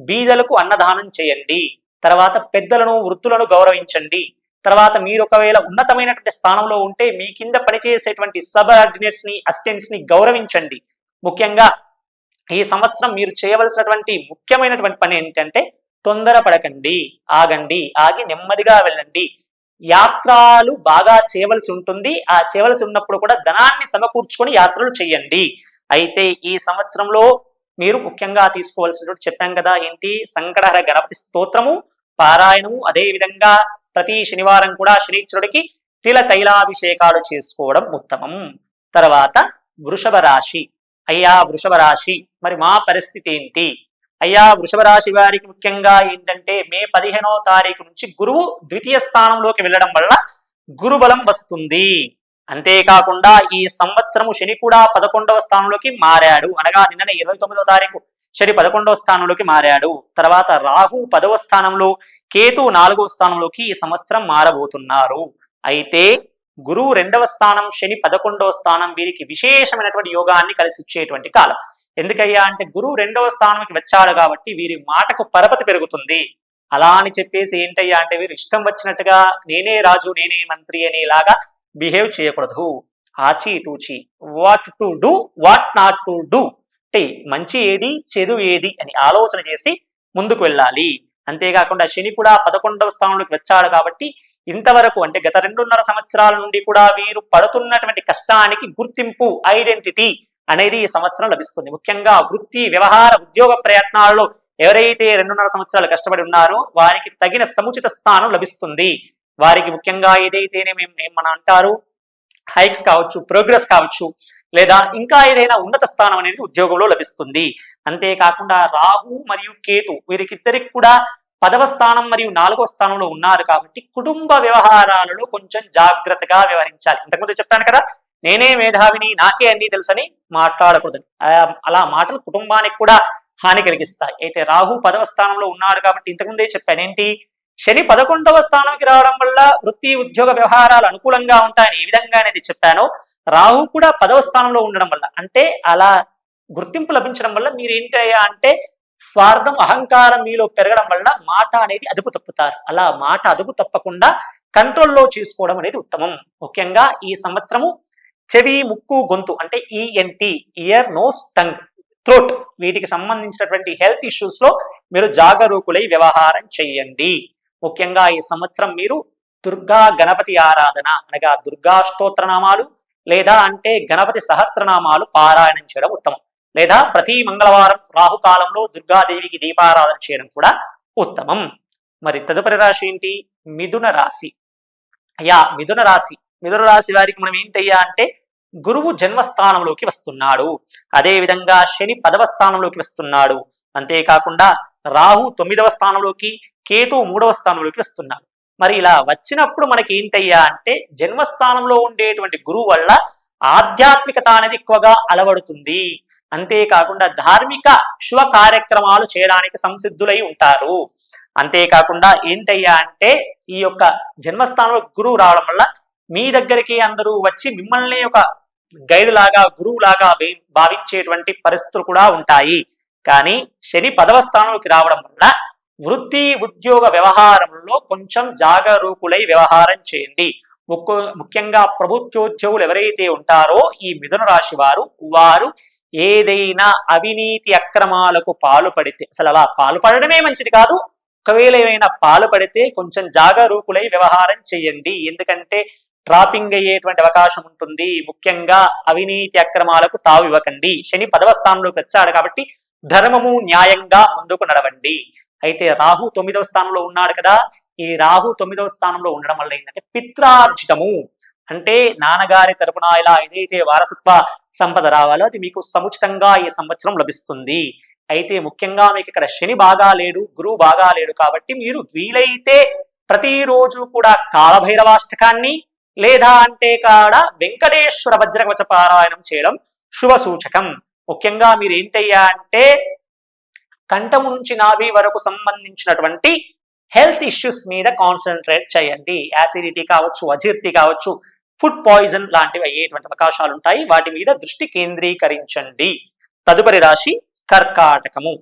బీదలకు అన్నదానం చేయండి. తర్వాత పెద్దలను వృద్ధులను గౌరవించండి. తర్వాత మీరు ఒకవేళ ఉన్నతమైనటువంటి స్థానంలో ఉంటే మీ కింద పనిచేసేటువంటి సబార్డినేట్స్ ని, అసిస్టెంట్స్ ని గౌరవించండి. ముఖ్యంగా ఈ సంవత్సరం మీరు చేయవలసినటువంటి ముఖ్యమైనటువంటి పని ఏంటంటే తొందరపడకండి, ఆగండి, ఆగి నెమ్మదిగా వెళ్ళండి. యాత్రలు బాగా చేయవలసి ఉంటుంది. ఆ చేయవలసి ఉన్నప్పుడు కూడా ధనాన్ని సమకూర్చుకొని యాత్రలు చేయండి. అయితే ఈ సంవత్సరంలో మీరు ముఖ్యంగా తీసుకోవాల్సినటువంటి చెప్పాం కదా ఏంటి, సంకటహర గణపతి స్తోత్రము పారాయణము, అదే విధంగా ప్రతి శనివారం కూడా శనీశ్వరుడికి తిల తైలాభిషేకాలు చేసుకోవడం ఉత్తమం. తర్వాత వృషభ రాశి. అయ్యా వృషభ రాశి, మరి మా పరిస్థితి ఏంటి? అయ్యా వృషభ రాశి వారికి ముఖ్యంగా ఏంటంటే మే 15వ తారీఖు నుంచి గురువు ద్వితీయ స్థానంలోకి వెళ్ళడం వల్ల గురుబలం వస్తుంది. అంతేకాకుండా ఈ సంవత్సరము శని కూడా 11వ స్థానంలోకి మారాడు. అనగా నిన్న 29వ తారీఖు శని 11వ స్థానంలోకి మారాడు. తర్వాత రాహు 10వ స్థానంలో, కేతు 4వ స్థానంలోకి ఈ సంవత్సరం మారబోతున్నారు. అయితే గురువు 2వ స్థానం, శని 11వ స్థానం వీరికి విశేషమైనటువంటి యోగాన్ని కలిసి ఇచ్చేటువంటి కాలం. ఎందుకయ్యా అంటే గురువు 2వ స్థానానికి వచ్చాడు కాబట్టి వీరి మాటకు పరపతి పెరుగుతుంది. అలా అని చెప్పేసి ఏంటయ్యా అంటే వీరు ఇష్టం వచ్చినట్టుగా నేనే రాజు నేనే మంత్రి అనేలాగా బిహేవ్ చేయకూడదు. ఆచితూచి what to do, what not to do, అంటే మంచి ఏది చెడు ఏది అని ఆలోచన చేసి ముందుకు వెళ్ళాలి. అంతేకాకుండా శని కూడా 11వ స్థానంలోకి వచ్చాడు కాబట్టి ఇంతవరకు అంటే గత 2.5 సంవత్సరాల నుండి కూడా వీరు పడుతున్నటువంటి కష్టానికి గుర్తింపు, ఐడెంటిటీ అనేది ఈ సంవత్సరం లభిస్తుంది. ముఖ్యంగా వృత్తి, వ్యవహార, ఉద్యోగ ప్రయత్నాల్లో ఎవరైతే 2.5 సంవత్సరాలు కష్టపడి ఉన్నారో వారికి తగిన సముచిత స్థానం లభిస్తుంది. వారికి ముఖ్యంగా ఏదైతేనే మనం అంటారు హైక్స్ కావచ్చు, ప్రోగ్రెస్ కావచ్చు, లేదా ఇంకా ఏదైనా ఉన్నత స్థానం అనేది ఉద్యోగంలో లభిస్తుంది. అంతేకాకుండా రాహు మరియు కేతు వీరికిద్దరికి కూడా 10వ స్థానం మరియు 4వ స్థానంలో ఉన్నారు కాబట్టి కుటుంబ వ్యవహారాలలో కొంచెం జాగ్రత్తగా వ్యవహరించాలి. ఇంతకుముందు చెప్పాను కదా, నేనే మేధావిని, నాకే అన్ని తెలుసని మాట్లాడకూడదు. అలా మాటలు కుటుంబానికి కూడా హాని కలిగిస్తాయి. అయితే రాహు 10వ స్థానంలో ఉన్నాడు కాబట్టి ఇంతకుముందే చెప్పాను ఏంటి, శని 11వ స్థానానికి రావడం వల్ల వృత్తి, ఉద్యోగ వ్యవహారాలు అనుకూలంగా ఉంటాయని ఏ విధంగా అనేది చెప్పానో, రాహు కూడా 10వ స్థానంలో ఉండడం వల్ల అంటే అలా గుర్తింపు లభించడం వల్ల మీరు ఏంటయ్యా అంటే స్వార్థం, అహంకారం మీలో పెరగడం వల్ల మాట అనేది అదుపు తప్పుతారు. అలా మాట అదుపు తప్పకుండా కంట్రోల్లో చేసుకోవడం అనేది ఉత్తమం. ముఖ్యంగా ఈ సంవత్సరము చెవి, ముక్కు, గొంతు అంటే ENT, ear, nose, tongue, throat వీటికి సంబంధించినటువంటి హెల్త్ ఇష్యూస్ లో మీరు జాగరూకులై వ్యవహారం చేయండి. ముఖ్యంగా ఈ సంవత్సరం మీరు దుర్గా గణపతి ఆరాధన అనగా దుర్గా స్తోత్రనామాలు లేదా అంటే గణపతి సహస్రనామాలు పారాయణం చేయడం ఉత్తమం. లేదా ప్రతి మంగళవారం రాహుకాలంలో దుర్గాదేవికి దీపారాధన చేయడం కూడా ఉత్తమం. మరి తదుపరి రాశి ఏంటి? మిథున రాశి. మిథున రాశి వారికి మనం ఏంటయ్యా అంటే గురువు జన్మస్థానంలోకి వస్తున్నాడు, అదే విధంగా శని 10వ స్థానంలోకి వస్తున్నాడు, అంతేకాకుండా రాహు 9వ స్థానంలోకి, కేతు 3వ స్థానంలోకి వస్తున్నాడు. మరి ఇలా వచ్చినప్పుడు మనకి ఏంటయ్యా అంటే జన్మస్థానంలో ఉండేటువంటి గురువు వల్ల ఆధ్యాత్మికత అనేది ఎక్కువగా అలవడుతుంది, అంతేకాకుండా ధార్మిక శుభ కార్యక్రమాలు చేయడానికి సంసిద్ధులై ఉంటారు. అంతేకాకుండా ఏంటయ్యా అంటే ఈ యొక్క జన్మస్థానంలో గురువు రావడం వల్ల మీ దగ్గరికి అందరూ వచ్చి మిమ్మల్ని ఒక గైడ్ లాగా గురువు లాగా భావించేటువంటి పరిస్థితులు కూడా ఉంటాయి. కానీ శని 10వ స్థానంలోకి రావడం వల్ల వృత్తి ఉద్యోగ వ్యవహారంలో కొంచెం జాగరూకులై వ్యవహారం చేయండి. ముఖ్యంగా ప్రభుత్వోద్యోగులు ఎవరైతే ఉంటారో ఈ మిథున రాశి వారు ఏదైనా అవినీతి అక్రమాలకు పాల్పడితే, అసలు అలా పాల్పడడమే మంచిది కాదు, ఒకవేళ ఏమైనా పాల్పడితే కొంచెం జాగరూకులై వ్యవహారం చేయండి. ఎందుకంటే ట్రాపింగ్ అయ్యేటువంటి అవకాశం ఉంటుంది. ముఖ్యంగా అవినీతి అక్రమాలకు తావు ఇవ్వకండి. శని 10వ స్థానంలోకి వచ్చాడు కాబట్టి ధర్మము న్యాయంగా ముందుకు నడవండి. అయితే రాహు 9వ స్థానంలో ఉన్నాడు కదా, ఈ రాహు 9వ స్థానంలో ఉండడం వల్ల ఏంటంటే పిత్రార్జితము అంటే నాన్నగారి తరపున ఇలా ఏదైతే వారసత్వ సంపద రావాలో అది మీకు సముచితంగా ఈ సంవత్సరం లభిస్తుంది. అయితే ముఖ్యంగా మీకు ఇక్కడ శని బాగా లేడు, గురువు బాగా లేడు కాబట్టి మీరు వీలైతే ప్రతిరోజు కూడా కాలభైరవాష్టకాన్ని లేదా అంటే కాడ వెంకటేశ్వర వజ్రకవచ పారాయణం చేయడం శుభ సూచకం. ముఖ్యంగా మీరు ఏంటయ్యా అంటే కంఠము నుంచి నాభి వరకు సంబంధించినటువంటి హెల్త్ ఇష్యూస్ మీద కాన్సన్ట్రేట్ చేయండి. యాసిడిటీ కావచ్చు, అజీర్తి కావచ్చు, ఫుడ్ పాయిజన్ లాంటివి అయ్యేటువంటి అవకాశాలు ఉంటాయి. వాటి మీద దృష్టి కేంద్రీకరించండి. తదుపరి రాశి కర్కాటకము.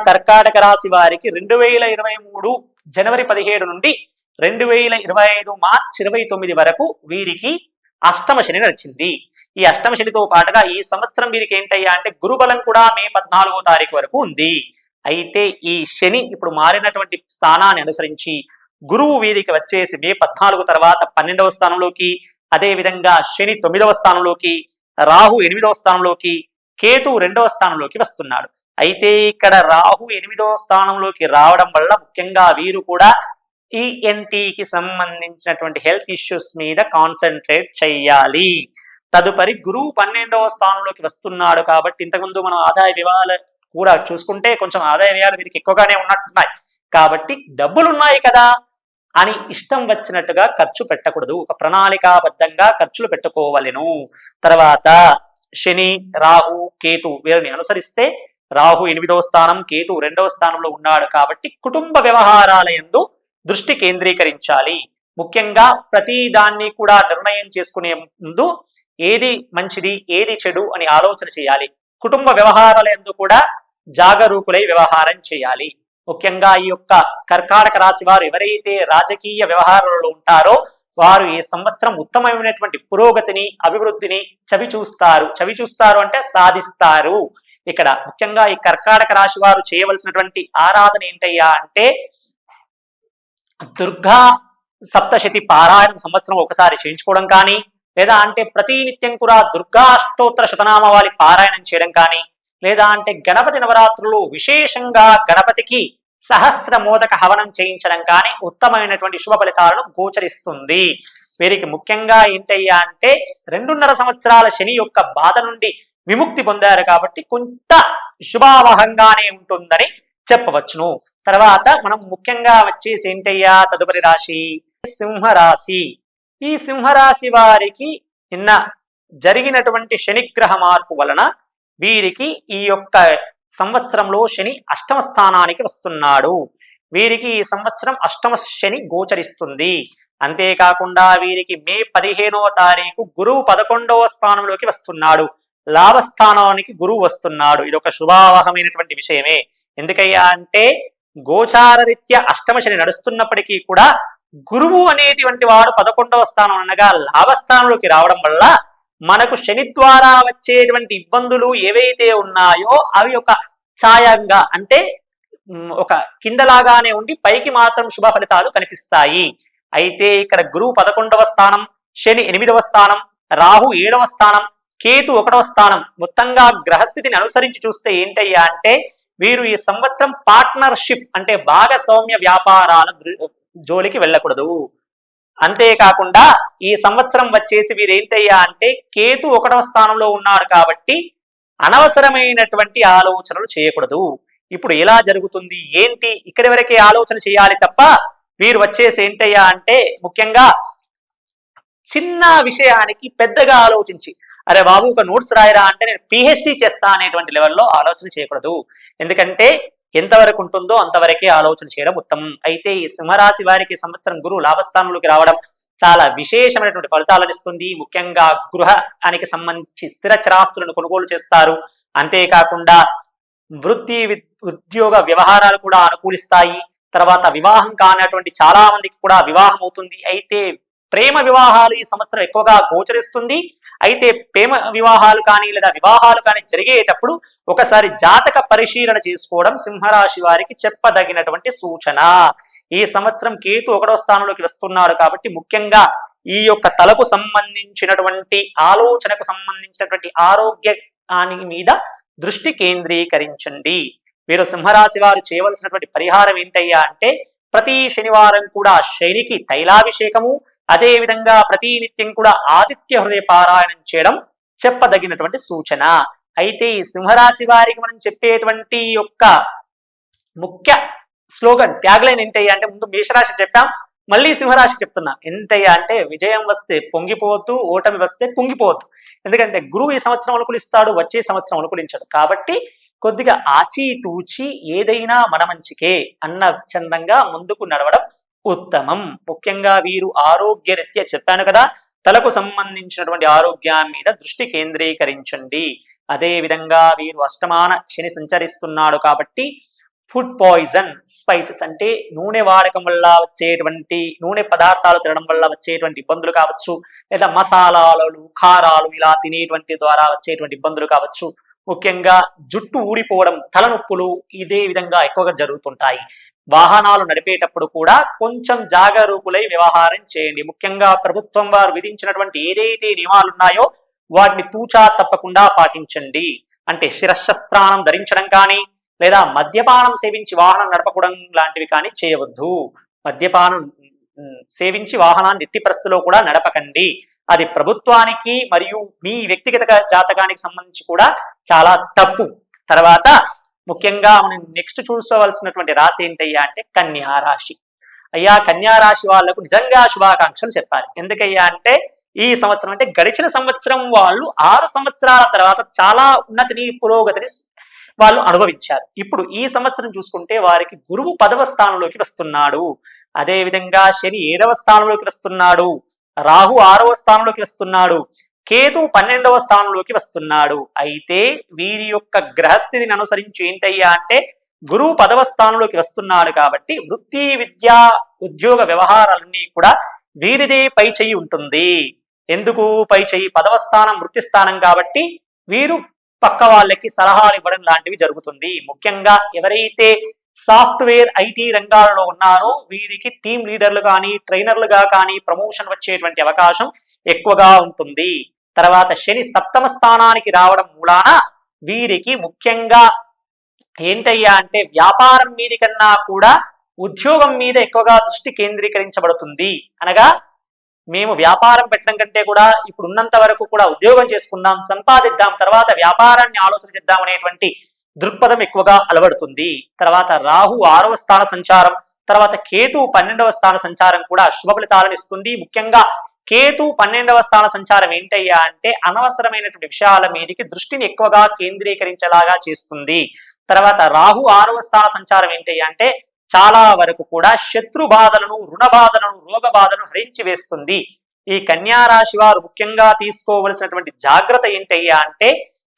కర్కాటక రాశి వారికి 2023 జనవరి 17 నుండి 2025 మార్చి 29 వరకు వీరికి అష్టమ శని నడిచింది. ఈ అష్టమ శనితో పాటుగా ఈ సంవత్సరం వీరికి ఏంటయ్యా అంటే గురుబలం కూడా మే 14వ తారీఖు వరకు ఉంది. అయితే ఈ శని ఇప్పుడు మారినటువంటి స్థానాన్ని అనుసరించి గురువు వీరికి వచ్చేసి మే 14 తర్వాత 12వ స్థానంలోకి, అదే విధంగా శని 9వ స్థానంలోకి, రాహు 8వ స్థానంలోకి, కేతు 2వ స్థానంలోకి వస్తున్నాడు. అయితే ఇక్కడ రాహు 8వ స్థానంలోకి రావడం వల్ల ముఖ్యంగా వీరు కూడా ఈఎన్టీకి సంబంధించినటువంటి హెల్త్ ఇష్యూస్ మీద కాన్సన్ట్రేట్ చెయ్యాలి. తదుపరి గురువు 12వ స్థానంలోకి వస్తున్నాడు కాబట్టి ఇంతకుముందు మనం ఆదాయ వ్యయాలు కూడా చూసుకుంటే కొంచెం ఆదాయ వ్యయాలు వీరికి ఎక్కువగానే ఉన్నట్టున్నాయి. కాబట్టి డబ్బులు ఉన్నాయి కదా అని ఇష్టం వచ్చినట్టుగా ఖర్చు పెట్టకూడదు, ఒక ప్రణాళికాబద్ధంగా ఖర్చులు పెట్టుకోవలెను. తర్వాత శని, రాహు, కేతు వీరిని అనుసరిస్తే రాహు 8వ స్థానం, కేతు 2వ స్థానంలో ఉన్నాడు కాబట్టి కుటుంబ వ్యవహారాల యందు దృష్టి కేంద్రీకరించాలి. ముఖ్యంగా ప్రతి దాన్ని కూడా నిర్ణయం చేసుకునే ముందు ఏది మంచిది ఏది చెడు అని ఆలోచన చేయాలి. కుటుంబ వ్యవహారాల యందు కూడా జాగరూకులై వ్యవహారం చేయాలి. ముఖ్యంగా ఈ యొక్క కర్కాటక రాశి వారు ఎవరైతే రాజకీయ వ్యవహారాలలో ఉంటారో వారు ఈ సంవత్సరం ఉత్తమమైనటువంటి పురోగతిని, అభివృద్ధిని చవి చూస్తారు అంటే సాధిస్తారు. ఇక్కడ ముఖ్యంగా ఈ కర్కాటక రాశి వారు చేయవలసినటువంటి ఆరాధన ఏంటయ్యా అంటే దుర్గా సప్తశతి పారాయణం సంవత్సరం ఒకసారి చేయించుకోవడం కానీ, లేదా అంటే ప్రతినిత్యం కూడా దుర్గా అష్టోత్తర శతనామావళి పారాయణం చేయడం కానీ, లేదా అంటే గణపతి నవరాత్రులు విశేషంగా గణపతికి సహస్ర మోదక హవనం చేయించడం కానీ ఉత్తమమైనటువంటి శుభ ఫలితాలను గోచరిస్తుంది. వీరికి ముఖ్యంగా ఏంటయ్యా అంటే 2.5 సంవత్సరాల శని యొక్క బాధ నుండి విముక్తి పొందారు కాబట్టి కొంత శుభావహంగానే ఉంటుందని చెప్పవచ్చును. తర్వాత మనం ముఖ్యంగా వచ్చేసి ఏంటయ్యా తదుపరి రాశి సింహరాశి. ఈ సింహరాశి వారికి నిన్న జరిగినటువంటి శనిగ్రహ మార్పు వలన వీరికి ఈ యొక్క సంవత్సరంలో శని అష్టమ స్థానానికి వస్తున్నాడు. వీరికి ఈ సంవత్సరం అష్టమ శని గోచరిస్తుంది. అంతేకాకుండా వీరికి మే 15వ తారీఖు గురువు 11వ స్థానంలోకి వస్తున్నాడు. లాభస్థానానికి గురువు వస్తున్నాడు. ఇది ఒక శుభావహమైనటువంటి విషయమే. ఎందుకయ్యా అంటే గోచార రీత్యా అష్టమ శని నడుస్తున్నప్పటికీ కూడా గురువు అనేటువంటి వాడు 11వ స్థానం అనగా లాభస్థానంలోకి రావడం వల్ల మనకు శని ద్వారా వచ్చేటువంటి ఇబ్బందులు ఏవైతే ఉన్నాయో అవి ఒక ఛాయంగా అంటే ఒక కిందలాగానే ఉండి పైకి మాత్రం శుభ ఫలితాలు కనిపిస్తాయి. అయితే ఇక్కడ గురువు 11వ స్థానం, శని 8వ స్థానం, రాహు 7వ స్థానం, కేతు 1వ స్థానం. మొత్తంగా గ్రహస్థితిని అనుసరించి చూస్తే ఏంటయ్యా అంటే వీరు ఈ సంవత్సరం పార్ట్నర్షిప్ అంటే భాగస్వామ్య వ్యాపారాల జోలికి వెళ్ళకూడదు. అంతేకాకుండా ఈ సంవత్సరం వచ్చేసి వీరేంటయ్యా అంటే కేతు 1వ స్థానంలో ఉన్నాడు కాబట్టి అనవసరమైనటువంటి ఆలోచనలు చేయకూడదు. ఇప్పుడు ఎలా జరుగుతుంది ఏంటి ఇక్కడి వరకే ఆలోచన చేయాలి తప్ప వీరు వచ్చేసి ఏంటయ్యా అంటే ముఖ్యంగా చిన్న విషయానికి పెద్దగా ఆలోచించి అరే బాబు ఒక నోట్స్ రాయరా అంటే నేను పిహెచ్డి చేస్తా అనేటువంటి లెవెల్లో ఆలోచన చేయకూడదు. ఎందుకంటే ఎంతవరకు ఉంటుందో అంతవరకే ఆలోచన చేయడం ఉత్తమం. అయితే ఈ సింహరాశి వారికి సంవత్సరం గురువు లాభస్థానంలోకి రావడం చాలా విశేషమైనటువంటి ఫలితాలను ఇస్తుంది. ముఖ్యంగా గృహానికి సంబంధించి స్థిర చరాస్తులను కొనుగోలు చేస్తారు. అంతేకాకుండా వృత్తి ఉద్యోగ వ్యవహారాలు కూడా అనుకూలిస్తాయి. తర్వాత వివాహం కానటువంటి చాలా మందికి కూడా వివాహం అవుతుంది. అయితే ప్రేమ వివాహాలు ఈ సంవత్సరం ఎక్కువగా గోచరిస్తుంది. అయితే ప్రేమ వివాహాలు కానీ లేదా వివాహాలు కానీ జరిగేటప్పుడు ఒకసారి జాతక పరిశీలన చేసుకోవడం సింహరాశి వారికి చెప్పదగినటువంటి సూచన. ఈ సంవత్సరం కేతు 1వ స్థానంలోకి వస్తున్నాడు కాబట్టి ముఖ్యంగా ఈ యొక్క తలకు సంబంధించినటువంటి ఆలోచనకు సంబంధించినటువంటి ఆరోగ్యాన్ని మీద దృష్టి కేంద్రీకరించండి. వీరు సింహరాశి వారు చేయవలసినటువంటి పరిహారం ఏంటయ్యా అంటే ప్రతి శనివారం కూడా శనికి తైలాభిషేకము, అదే విధంగా ప్రతి నిత్యం కూడా ఆదిత్య హృదయ పారాయణం చేయడం చెప్పదగినటువంటి సూచన. అయితే ఈ సింహరాశి వారికి మనం చెప్పేటువంటి యొక్క ముఖ్య స్లోగన్ ట్యాగ్లైన్ ఏంటయ్యా అంటే ముందు మేషరాశి చెప్పాం, మళ్ళీ సింహరాశి చెప్తున్నా. ఏంటయ్యా అంటే విజయం వస్తే పొంగిపోవద్దు, ఓటమి వస్తే కుంగిపోవద్దు. ఎందుకంటే గురువు ఈ సంవత్సరం అనుకూలిస్తాడు, వచ్చే సంవత్సరం అనుకూలించాడు. కాబట్టి కొద్దిగా ఆచితూచి ఏదైనా మన మంచికే అన్న చందంగా ముందుకు నడవడం ఉత్తమం. ముఖ్యంగా వీరు ఆరోగ్యరీత్యా చెప్పాను కదా, తలకు సంబంధించినటువంటి ఆరోగ్యాన్ని మీద దృష్టి కేంద్రీకరించండి. అదే విధంగా వీరు అష్టమాన శని సంచరిస్తున్నాడు కాబట్టి ఫుడ్ పాయిజన్, స్పైసెస్ అంటే నూనె వాడకం వల్ల వచ్చేటువంటి నూనె పదార్థాలు తినడం వల్ల వచ్చేటువంటి ఇబ్బందులు కావచ్చు, లేదా మసాలాలు కారాలు ఇలా తినేటువంటి ద్వారా వచ్చేటువంటి ఇబ్బందులు కావచ్చు. ముఖ్యంగా జుట్టు ఊడిపోవడం, తలనొప్పులు ఇదే విధంగా ఎక్కువగా జరుగుతుంటాయి. వాహనాలు నడిపేటప్పుడు కూడా కొంచెం జాగరూకులై వ్యవహారం చేయండి. ముఖ్యంగా ప్రభుత్వం వారు విధించినటువంటి ఏదైతే నియమాలు ఉన్నాయో వాటిని తూచా తప్పకుండా పాటించండి. అంటే శిరస్త్రానం ధరించడం కానీ లేదా మద్యపానం సేవించి వాహనం నడపకూడడం లాంటివి కానీ చేయవద్దు. మద్యపానం సేవించి వాహనాన్ని ఎట్టి పరిస్థితిలో కూడా నడపకండి. అది ప్రభుత్వానికి మరియు మీ వ్యక్తిగత జాతకానికి సంబంధించి కూడా చాలా తప్పు. తర్వాత ముఖ్యంగా మనం నెక్స్ట్ చూసుకోవాల్సినటువంటి రాశి ఏంటయ్యా అంటే కన్యా రాశి. అయ్యా కన్యా రాశి వాళ్లకు నిజంగా శుభాకాంక్షలు చెప్పాలి. ఎందుకయ్యా అంటే ఈ సంవత్సరం అంటే గడిచిన సంవత్సరం వాళ్ళు 6 సంవత్సరాల తర్వాత చాలా ఉన్నతిని పురోగతిని వాళ్ళు అనుభవించారు. ఇప్పుడు ఈ సంవత్సరం చూసుకుంటే వారికి గురువు 10వ స్థానంలోకి వస్తున్నాడు. అదే విధంగా శని 7వ స్థానంలోకి వస్తున్నాడు, రాహు 6వ స్థానంలోకి వస్తున్నాడు, కేతు 12వ స్థానంలోకి వస్తున్నాడు. అయితే వీరి యొక్క గ్రహస్థితిని అనుసరించి ఏంటయ్యా అంటే గురువు 10వ స్థానంలోకి వస్తున్నాడు కాబట్టి వృత్తి విద్యా ఉద్యోగ వ్యవహారాలన్నీ కూడా వీరిదే పై చెయ్యి ఉంటుంది. ఎందుకు పై చెయ్యి? 10వ స్థానం వృత్తి స్థానం కాబట్టి వీరు పక్క వాళ్ళకి సలహాలు ఇవ్వడం లాంటివి జరుగుతుంది. ముఖ్యంగా ఎవరైతే సాఫ్ట్వేర్ ఐటీ రంగాలలో ఉన్నారో వీరికి టీమ్ లీడర్లు కానీ ట్రైనర్లుగా కానీ ప్రమోషన్ వచ్చేటువంటి అవకాశం ఎక్కువగా ఉంటుంది. తర్వాత శని 7వ స్థానానికి రావడం మూలాన వీరికి ముఖ్యంగా ఏంటయ్యా అంటే వ్యాపారం మీద కన్నా కూడా ఉద్యోగం మీద ఎక్కువగా దృష్టి కేంద్రీకరించబడుతుంది. అనగా మేము వ్యాపారం పెట్టడం కంటే కూడా ఇప్పుడు ఉన్నంత వరకు కూడా ఉద్యోగం చేసుకుందాం, సంపాదిద్దాం, తర్వాత వ్యాపారాన్ని ఆలోచన చేద్దాం అనేటువంటి దృక్పథం ఎక్కువగా అలవడుతుంది. తర్వాత రాహు 6వ స్థాన సంచారం, తర్వాత కేతు 12వ స్థాన సంచారం కూడా శుభ ఫలితాలను ఇస్తుంది. ముఖ్యంగా కేతు 12వ స్థాన సంచారం ఏంటయ్యా అంటే అనవసరమైనటువంటి విషయాల మీదకి దృష్టిని ఎక్కువగా కేంద్రీకరించేలాగా చేస్తుంది. తర్వాత రాహు 6వ స్థాన సంచారం ఏంటయ్యా అంటే చాలా వరకు కూడా శత్రు బాధలను, రుణ బాధలను, రోగ బాధలను హరించి వేస్తుంది. ఈ కన్యా రాశి వారు ముఖ్యంగా తీసుకోవలసినటువంటి జాగ్రత్త ఏంటయ్యా అంటే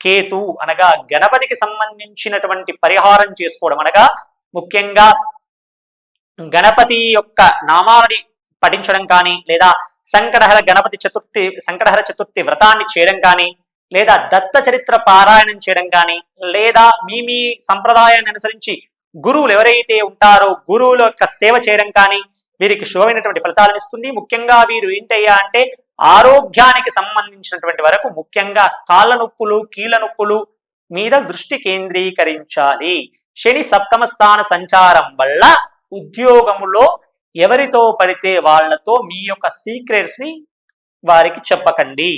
కేతు అనగా గణపతికి సంబంధించినటువంటి పరిహారం చేసుకోవడం. అనగా ముఖ్యంగా గణపతి యొక్క నామాలని పఠించడం కానీ లేదా సంకటహర చతుర్థి వ్రతాన్ని చేయడం కానీ లేదా దత్త చరిత్ర పారాయణం చేయడం కానీ లేదా మీ సంప్రదాయాన్ని అనుసరించి గురువులు ఎవరైతే ఉంటారో గురువుల యొక్క సేవ చేయడం కానీ వీరికి శుభమైనటువంటి ఫలితాలను ఇస్తుంది. ముఖ్యంగా వీరు ఏంటయ్యా అంటే ఆరోగ్యానికి సంబంధించినటువంటి వరకు ముఖ్యంగా కాళ్ళ నొప్పులు కీళ్ళ నొప్పులు మీద దృష్టి కేంద్రీకరించాలి. శని సప్తమ స్థాన సంచారం వల్ల ఉద్యోగములో ఎవరితో పడితే వాళ్లతో మీ యొక్క సీక్రెట్స్ ని వారికి చెప్పకండి.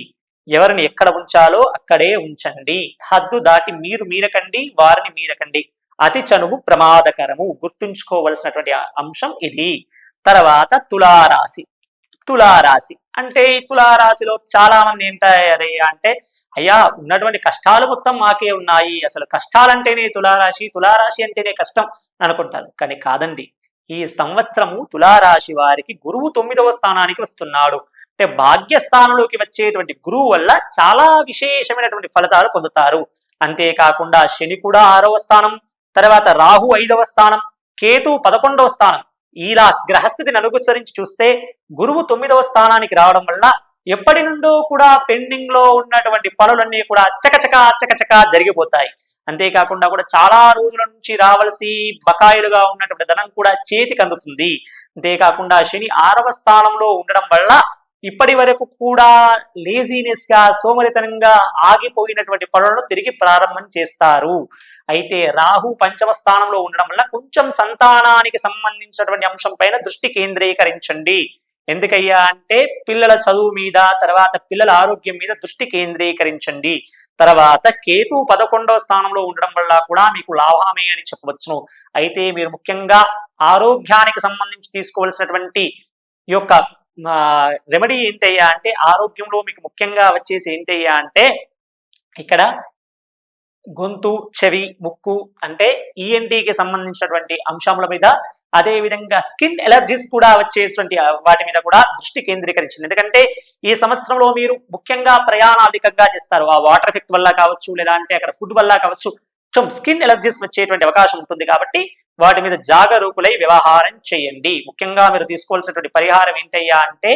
ఎవరిని ఎక్కడ ఉంచాలో అక్కడే ఉంచండి. హద్దు దాటి మీరు మీరకండి, వారిని మీరకండి. అతి చనువు ప్రమాదకరము. గుర్తుంచుకోవలసినటువంటి అంశం ఇది. తర్వాత తులారాశి. తులారాశి అంటే ఈ తులారాశిలో చాలా మంది ఏంటారు అంటే అయ్యా ఉన్నటువంటి కష్టాలు మొత్తం మాకే ఉన్నాయి, అసలు కష్టాలంటేనే తులారాశి, తులారాశి అంటేనే కష్టం అనుకుంటారు. కానీ కాదండి. ఈ సంవత్సరము తులారాశి వారికి గురువు 9వ స్థానానికి వస్తున్నాడు. అంటే భాగ్యస్థానంలోకి వచ్చేటువంటి గురువు వల్ల చాలా విశేషమైనటువంటి ఫలితాలు పొందుతారు. అంతేకాకుండా శని కూడా 6వ స్థానం, తర్వాత రాహు 5వ స్థానం, కేతు 11వ స్థానం. ఇలా గ్రహస్థితిని అనుసరించి చూస్తే గురువు 9వ స్థానానికి రావడం వల్ల ఎప్పటి నుండో కూడా పెండింగ్ లో ఉన్నటువంటి పనులన్నీ కూడా చకచకా జరిగిపోతాయి. అంతేకాకుండా కూడా చాలా రోజుల నుంచి రావాల్సి బకాయిలుగా ఉన్నటువంటి ధనం కూడా చేతికి అందుతుంది. అంతేకాకుండా శని 6వ స్థానంలో ఉండడం వల్ల ఇప్పటి వరకు కూడా లేజీనెస్ గా సోమరితనంగా ఆగిపోయినటువంటి పనులను తిరిగి ప్రారంభం చేస్తారు. అయితే రాహు 5వ స్థానంలో ఉండడం వల్ల కొంచెం సంతానానికి సంబంధించినటువంటి అంశం పైన దృష్టి కేంద్రీకరించండి. ఎందుకయ్యా అంటే పిల్లల చదువు మీద, తర్వాత పిల్లల ఆరోగ్యం మీద దృష్టి కేంద్రీకరించండి. తర్వాత కేతు 11వ స్థానంలో ఉండడం వల్ల కూడా మీకు లాభమే అని చెప్పవచ్చును. అయితే మీరు ముఖ్యంగా ఆరోగ్యానికి సంబంధించి తీసుకోవాల్సినటువంటి ఈ యొక్క రెమెడీ ఏంటయ్యా అంటే ఆరోగ్యంలో మీకు ముఖ్యంగా వచ్చేసి ఏంటయ్యా అంటే ఇక్కడ గొంతు, చెవి, ముక్కు అంటే ఈఎన్టీకి సంబంధించినటువంటి అంశముల మీద, అదే విధంగా స్కిన్ ఎలర్జీస్ కూడా వచ్చేటువంటి వాటి మీద కూడా దృష్టి కేంద్రీకరించింది. ఎందుకంటే ఈ సంవత్సరంలో మీరు ముఖ్యంగా ప్రయాణాలు అధికంగా చేస్తారు. ఆ వాటర్ ఎఫెక్ట్ వల్ల కావచ్చు, లేదా అంటే అక్కడ ఫుడ్ వల్ల కావచ్చు, కొంచెం స్కిన్ ఎలర్జీస్ వచ్చేటువంటి అవకాశం ఉంటుంది. కాబట్టి వాటి మీద జాగరూకులై వ్యవహారం చేయండి. ముఖ్యంగా మీరు తీసుకోవాల్సినటువంటి పరిహారం ఏంటయ్యా అంటే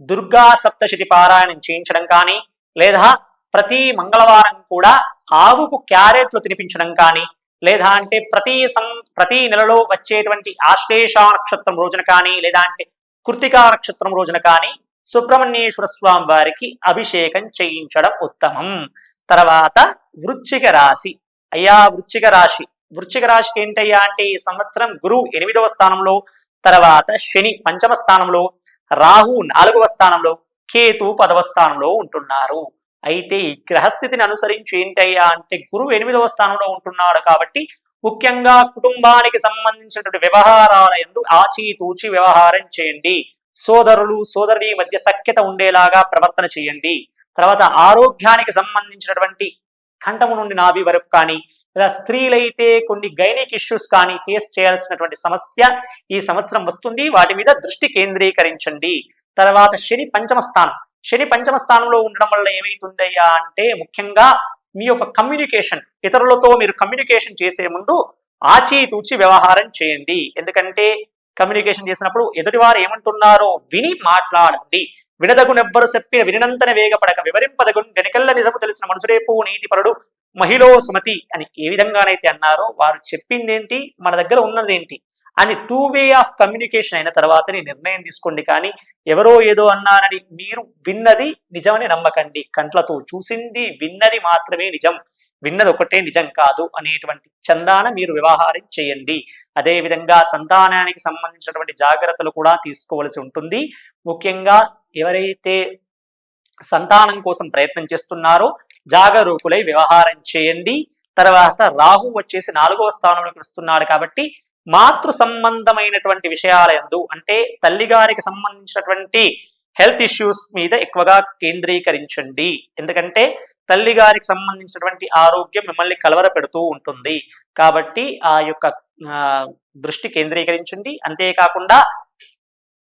దుర్గా సప్తశతి పారాయణం చేయించడం కానీ, లేదా ప్రతి మంగళవారం కూడా ఆవుకు క్యారెట్లు తినిపించడం కానీ, లేదా అంటే ప్రతి నెలలో వచ్చేటువంటి ఆశ్లేష నక్షత్రం రోజున కానీ, లేదా అంటే కృత్తికా నక్షత్రం రోజున కానీ సుబ్రహ్మణ్యేశ్వర స్వామి వారికి అభిషేకం చేయించడం ఉత్తమం. తర్వాత వృశ్చిక రాశి. అయ్యా వృశ్చిక రాశికి ఏంటయ్యా అంటే ఈ సంవత్సరం గురువు 8వ స్థానంలో, తర్వాత శని 5వ స్థానంలో, రాహు 4వ స్థానంలో, కేతు 10వ స్థానంలో ఉంటున్నారు. అయితే ఈ గ్రహస్థితిని అనుసరించి ఏంటయ్యా అంటే గురువు 8వ స్థానంలో ఉంటున్నాడు కాబట్టి ముఖ్యంగా కుటుంబానికి సంబంధించినటువంటి వ్యవహారాల యందు ఆచితూచి వ్యవహారం చేయండి. సోదరులు సోదరుని మధ్య సఖ్యత ఉండేలాగా ప్రవర్తన చేయండి. తర్వాత ఆరోగ్యానికి సంబంధించినటువంటి కంఠము నుండి నాభి వరకు కానీ, లేదా స్త్రీలైతే కొన్ని గైనిక్ ఇష్యూస్ కానీ ఫేస్ చేయాల్సినటువంటి సమస్య ఈ సంవత్సరం వస్తుంది. వాటి మీద దృష్టి కేంద్రీకరించండి. తర్వాత శని 5వ స్థానం. శని 5వ స్థానంలో ఉండడం వల్ల ఏమైతుందయ్యా అంటే ముఖ్యంగా మీ యొక్క కమ్యూనికేషన్, ఇతరులతో మీరు కమ్యూనికేషన్ చేసే ముందు ఆచితూచి వ్యవహారం చేయండి. ఎందుకంటే కమ్యూనికేషన్ చేసినప్పుడు ఎదుటివారు ఏమంటున్నారో విని మాట్లాడండి. వినదగునెవ్వరు చెప్పిన వినంతన వేగపడక వివరింపదగును వెనకల్ల నిజము తెలిసిన మనసురేపు నీతిపరుడు మహిళో సుమతి అని ఏ విధంగానైతే అన్నారో వారు చెప్పిందేంటి, మన దగ్గర ఉన్నదేంటి అని 2 వే ఆఫ్ కమ్యూనికేషన్ అయిన తర్వాతనే నిర్ణయం తీసుకోండి. కానీ ఎవరో ఏదో అన్నారని మీరు విన్నది నిజమని నమ్మకండి. కంట్లతో చూసింది విన్నది మాత్రమే నిజం, విన్నది ఒకటే నిజం కాదు అనేటువంటి చందాన మీరు వ్యవహారం చేయండి. అదే విధంగా సంతానానికి సంబంధించినటువంటి జాగ్రత్తలు కూడా తీసుకోవలసి ఉంటుంది. ముఖ్యంగా ఎవరైతే సంతానం కోసం ప్రయత్నం చేస్తున్నారో జాగరూకులై వ్యవహారం చేయండి. తర్వాత రాహు వచ్చేసి 4వ స్థానంలోకి వస్తున్నాడు కాబట్టి మాతృ సంబంధమైనటువంటి విషయాల యందు అంటే తల్లిగారికి సంబంధించినటువంటి హెల్త్ ఇష్యూస్ మీద ఎక్కువగా కేంద్రీకరించండి. ఎందుకంటే తల్లిగారికి సంబంధించినటువంటి ఆరోగ్యం మిమ్మల్ని కలవర పెడుతూ ఉంటుంది. కాబట్టి ఆ యొక్క దృష్టి కేంద్రీకరించండి. అంతేకాకుండా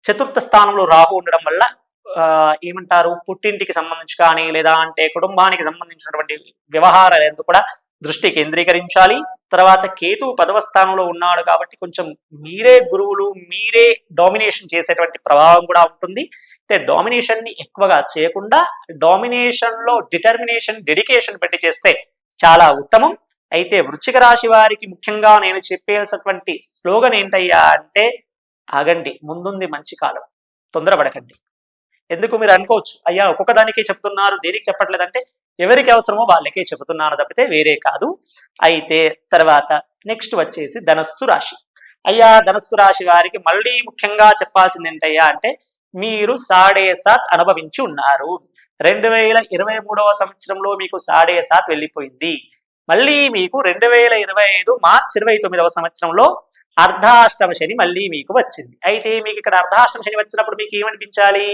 4వ స్థానంలో రాహు ఉండడం వల్ల ఏమంటారు పుట్టింటికి సంబంధించి కానీ, లేదా అంటే కుటుంబానికి సంబంధించినటువంటి వ్యవహారాలు కూడా దృష్టి కేంద్రీకరించాలి. తర్వాత కేతు 10వ స్థానంలో ఉన్నాడు కాబట్టి కొంచెం మీరే గురువులు, మీరే డామినేషన్ చేసేటువంటి ప్రభావం కూడా ఉంటుంది. అంటే డామినేషన్ ని ఎక్కువగా చేయకుండా డామినేషన్ లో డిటర్మినేషన్, డెడికేషన్ పెట్టి చేస్తే చాలా ఉత్తమం. అయితే వృశ్చిక రాశి వారికి ముఖ్యంగా నేను చెప్పేసినటువంటి స్లోగన్ ఏంటయ్యా అంటే, ఆగండి, ముందుంది మంచి కాలం, తొందరపడకండి. ఎందుకు మీరు అనుకోవచ్చు, అయ్యా ఒక్కొక్క దానికే చెప్తున్నారు, దేనికి చెప్పట్లేదంటే ఎవరికి అవసరమో వాళ్ళకే చెబుతున్నాను తప్పితే వేరే కాదు. అయితే తర్వాత నెక్స్ట్ వచ్చేసి ధనస్సు రాశి. అయ్యా ధనస్సు రాశి వారికి మళ్ళీ ముఖ్యంగా చెప్పాల్సింది ఏంటయ్యా అంటే, మీరు 7.5 అనుభవించి ఉన్నారు. 2023వ సంవత్సరంలో మీకు 7.5 వెళ్ళిపోయింది. మళ్ళీ మీకు 2025 మార్చి 29వ సంవత్సరంలో అర్ధాష్టమ శని మళ్ళీ మీకు వచ్చింది. అయితే మీకు ఇక్కడ అర్ధాష్టమ శని వచ్చినప్పుడు మీకు ఏమనిపించాలి,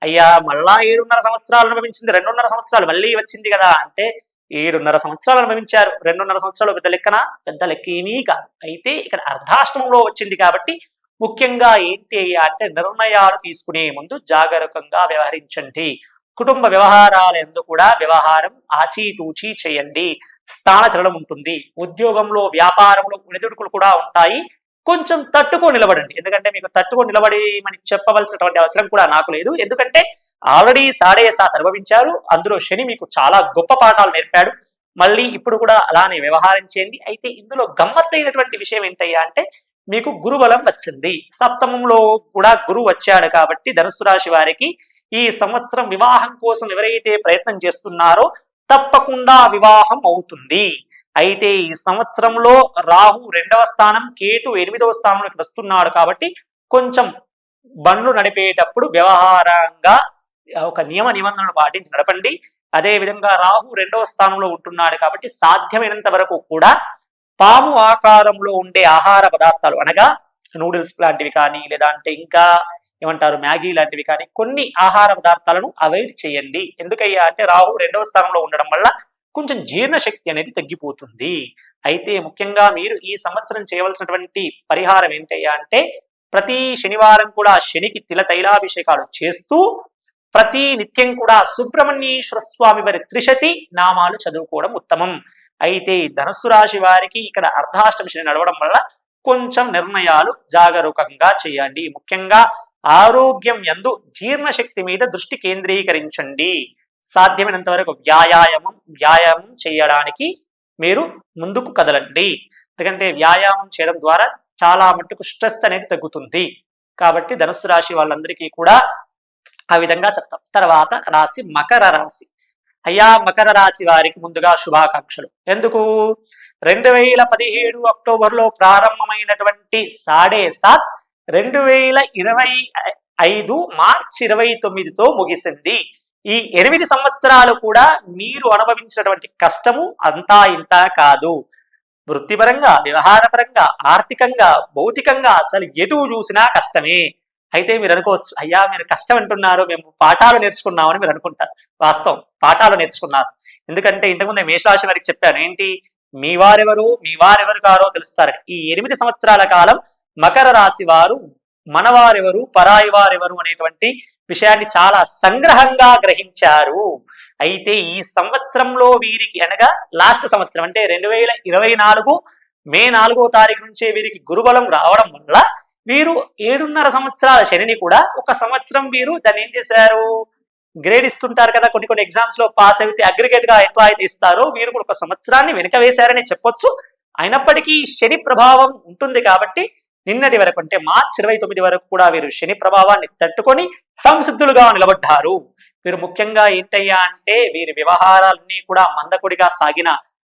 అయ్యా మళ్ళా 7.5 సంవత్సరాలు అనుభవించింది, 2.5 సంవత్సరాలు మళ్ళీ వచ్చింది కదా అంటే, 7.5 సంవత్సరాలు అనుభవించారు, 2.5 సంవత్సరాలు పెద్ద లెక్కన, పెద్ద లెక్క ఏమీ కాదు. అయితే ఇక్కడ అర్ధాష్టమంలో వచ్చింది కాబట్టి ముఖ్యంగా ఏంటి అయ్యా అంటే, నిర్ణయాలు తీసుకునే ముందు జాగరూకంగా వ్యవహరించండి. కుటుంబ వ్యవహారాలందు కూడా వ్యవహారం ఆచితూచి చేయండి. స్థానచలనం ఉంటుంది. ఉద్యోగంలో వ్యాపారంలో ఒడిదుడుకులు కూడా ఉంటాయి. కొంచెం తట్టుకొని నిలబడండి. ఎందుకంటే మీకు తట్టుకొని నిలబడమని చెప్పవలసినటువంటి అవసరం కూడా నాకు లేదు. ఎందుకంటే ఆల్రెడీ 7.5 అనుభవించారు. అందులో శని మీకు చాలా గొప్ప పాఠాలు నేర్పాడు. మళ్ళీ ఇప్పుడు కూడా అలానే వ్యవహారం చేయండి. అయితే ఇందులో గమ్మత్తైనటువంటి విషయం ఏంటయ్యా అంటే, మీకు గురుబలం వచ్చింది. సప్తమంలో కూడా గురువు వచ్చాడు కాబట్టి ధనుస్సు రాశి వారికి ఈ సంవత్సరం వివాహం కోసం ఎవరైతే ప్రయత్నం చేస్తున్నారో తప్పకుండా వివాహం అవుతుంది. అయితే ఈ సంవత్సరంలో రాహు 2వ స్థానం, కేతు 8వ స్థానంలోకి వస్తున్నాడు కాబట్టి కొంచెం బండ్లు నడిపేటప్పుడు వ్యవహారంగా ఒక నియమ నిబంధనలు పాటించి నడపండి. అదే విధంగా రాహు 2వ స్థానంలో ఉంటున్నాడు కాబట్టి సాధ్యమైనంత వరకు కూడా పాము ఆకారంలో ఉండే ఆహార పదార్థాలు అనగా నూడిల్స్ లాంటివి కానీ, లేదంటే ఇంకా ఏమంటారు మ్యాగీ లాంటివి కానీ కొన్ని ఆహార పదార్థాలను అవాయిడ్ చేయండి. ఎందుకయ్యా అంటే రాహు 2వ స్థానంలో ఉండడం వల్ల కొంచెం జీర్ణశక్తి అనేది తగ్గిపోతుంది. అయితే ముఖ్యంగా మీరు ఈ సంవత్సరం చేయవలసినటువంటి పరిహారం ఏంటయ్యా అంటే, ప్రతి శనివారం కూడా శనికి తైలాభిషేకాలు చేస్తూ ప్రతి నిత్యం కూడా సుబ్రహ్మణ్యేశ్వర స్వామి వారి త్రిశతి నామాలు చదువుకోవడం ఉత్తమం. అయితే ధనుస్సు రాశి వారికి ఇక్కడ అర్ధాష్టమి శని నడవడం వల్ల కొంచెం నిర్ణయాలు జాగరూకంగా చేయండి. ముఖ్యంగా ఆరోగ్యం యందు జీర్ణశక్తి మీద దృష్టి కేంద్రీకరించండి. సాధ్యమైనంత వరకు వ్యాయామం చేయడానికి మీరు ముందుకు కదలండి. ఎందుకంటే వ్యాయామం చేయడం ద్వారా చాలా మట్టుకు స్ట్రెస్ అనేది తగ్గుతుంది. కాబట్టి ధనుస్సు రాశి వాళ్ళందరికీ కూడా ఆ విధంగా చెప్తాం. తర్వాత రాశి మకర రాశి. అయ్యా మకర రాశి వారికి ముందుగా శుభాకాంక్షలు. ఎందుకు, 2017 అక్టోబర్లో ప్రారంభమైనటువంటి 7.5 2025 మార్చి 29తో ముగిసింది. ఈ 8 సంవత్సరాలు కూడా మీరు అనుభవించినటువంటి కష్టము అంతా ఇంత కాదు. వృత్తిపరంగా, వ్యవహారపరంగా, ఆర్థికంగా, భౌతికంగా అసలు ఎటు చూసినా కష్టమే. అయితే మీరు అనుకోవచ్చు, అయ్యా మీరు కష్టం అంటున్నారు, మేము పాఠాలు నేర్చుకున్నామని మీరు అనుకుంటారు. వాస్తవం, పాఠాలు నేర్చుకున్నారు. ఎందుకంటే ఇంతకుముందు మేషరాశి వారికి చెప్పాను, ఏంటి మీ వారెవరు కారో తెలుస్తారు. ఈ 8 సంవత్సరాల కాలం మకర రాశి వారు మనవారెవరు, పరాయి వారెవరు అనేటువంటి విషయాన్ని చాలా సంగ్రహంగా గ్రహించారు. అయితే ఈ సంవత్సరంలో వీరికి అనగా లాస్ట్ సంవత్సరం అంటే 2024 మే 4వ తారీఖు నుంచే వీరికి గురుబలం రావడం వల్ల వీరు 7.5 సంవత్సరాల శనిని కూడా ఒక సంవత్సరం వీరు దాన్ని ఏం చేశారు, గ్రేడ్ ఇస్తుంటారు కదా, కొన్ని ఎగ్జామ్స్ లో పాస్ అయితే అగ్రిగేట్ గా ఎట్లా అయితే ఇస్తారో వీరు కూడా ఒక సంవత్సరాన్ని వెనుక వేశారని చెప్పొచ్చు. అయినప్పటికీ శని ప్రభావం ఉంటుంది కాబట్టి నిన్నటి వరకు అంటే మార్చి 29 వరకు కూడా వీరు శని ప్రభావాన్ని తట్టుకొని సంసిద్ధులుగా నిలబడ్డారు. వీరు ముఖ్యంగా ఏంటయ్యా అంటే వీరి వ్యవహారాలన్నీ కూడా మందకొడిగా సాగిన,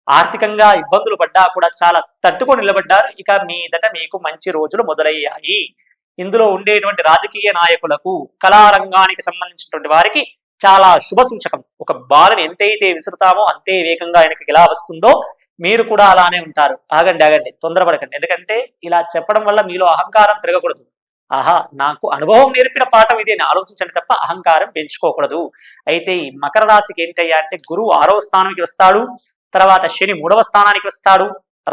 ఆర్థికంగా ఇబ్బందులు పడ్డా కూడా చాలా తట్టుకొని నిలబడ్డారు. ఇక మీదట మీకు మంచి రోజులు మొదలయ్యాయి. ఇందులో ఉండేటువంటి రాజకీయ నాయకులకు, కళారంగానికి సంబంధించినటువంటి వారికి చాలా శుభ సూచకం. ఒక బాలుని ఎంతైతే విసురుతామో అంతే వేగంగా ఆయనకి ఎలా వస్తుందో మీరు కూడా అలానే ఉంటారు. ఆగండి, తొందరపడకండి. ఎందుకంటే ఇలా చెప్పడం వల్ల మీలో అహంకారం పెరగకూడదు. ఆహా నాకు అనుభవం నేర్పిన పాఠం ఇది అని ఆలోచించండి తప్ప అహంకారం పెంచుకోకూడదు. అయితే ఈ మకర రాశికి ఏంటయ్యా అంటే గురువు 6వ స్థానానికి వస్తాడు, తర్వాత శని 3వ స్థానానికి వస్తాడు,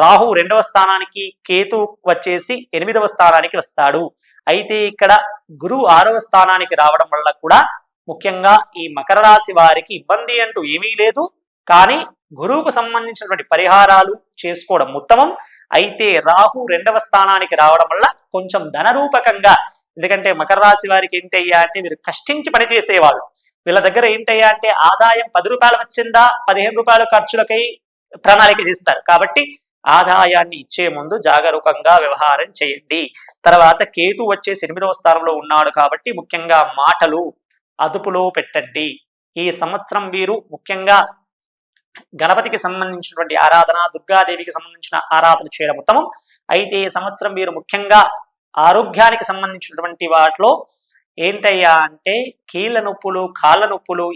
రాహు 2వ స్థానానికి, కేతు వచ్చేసి 8వ స్థానానికి వస్తాడు. అయితే ఇక్కడ గురువు 6వ స్థానానికి రావడం వల్ల కూడా ముఖ్యంగా ఈ మకర రాశి వారికి ఇబ్బంది అంటూ ఏమీ లేదు. కానీ గురువుకు సంబంధించినటువంటి పరిహారాలు చేసుకోవడం ఉత్తమం. అయితే రాహు 2వ స్థానానికి రావడం వల్ల కొంచెం ధనరూపకంగా, ఎందుకంటే మకర రాశి వారికి ఏంటయ్యా అంటే మీరు కష్టించి పనిచేసేవాళ్ళు. వీళ్ళ దగ్గర ఏంటయ్యా అంటే ఆదాయం 10 రూపాయలు వచ్చిందా 15 రూపాయల ఖర్చులకై ప్రణాళిక చేస్తారు. కాబట్టి ఆదాయాన్ని ఇచ్చే ముందు జాగరూకంగా వ్యవహారం చేయండి. తర్వాత కేతు వచ్చేసి 8వ స్థానంలో ఉన్నాడు కాబట్టి ముఖ్యంగా మాటలు అదుపులో పెట్టండి. ఈ సంవత్సరం వీరు ముఖ్యంగా గణపతికి సంబంధించినటువంటి ఆరాధన, దుర్గాదేవికి సంబంధించిన ఆరాధన చేయడం ఉత్తమం. అయితే ఈ సంవత్సరం వీరు ముఖ్యంగా ఆరోగ్యానికి సంబంధించినటువంటి వాటిలో ఏంటయ్యా అంటే కీళ్ళ నొప్పులు, కాళ్ళ నొప్పులు,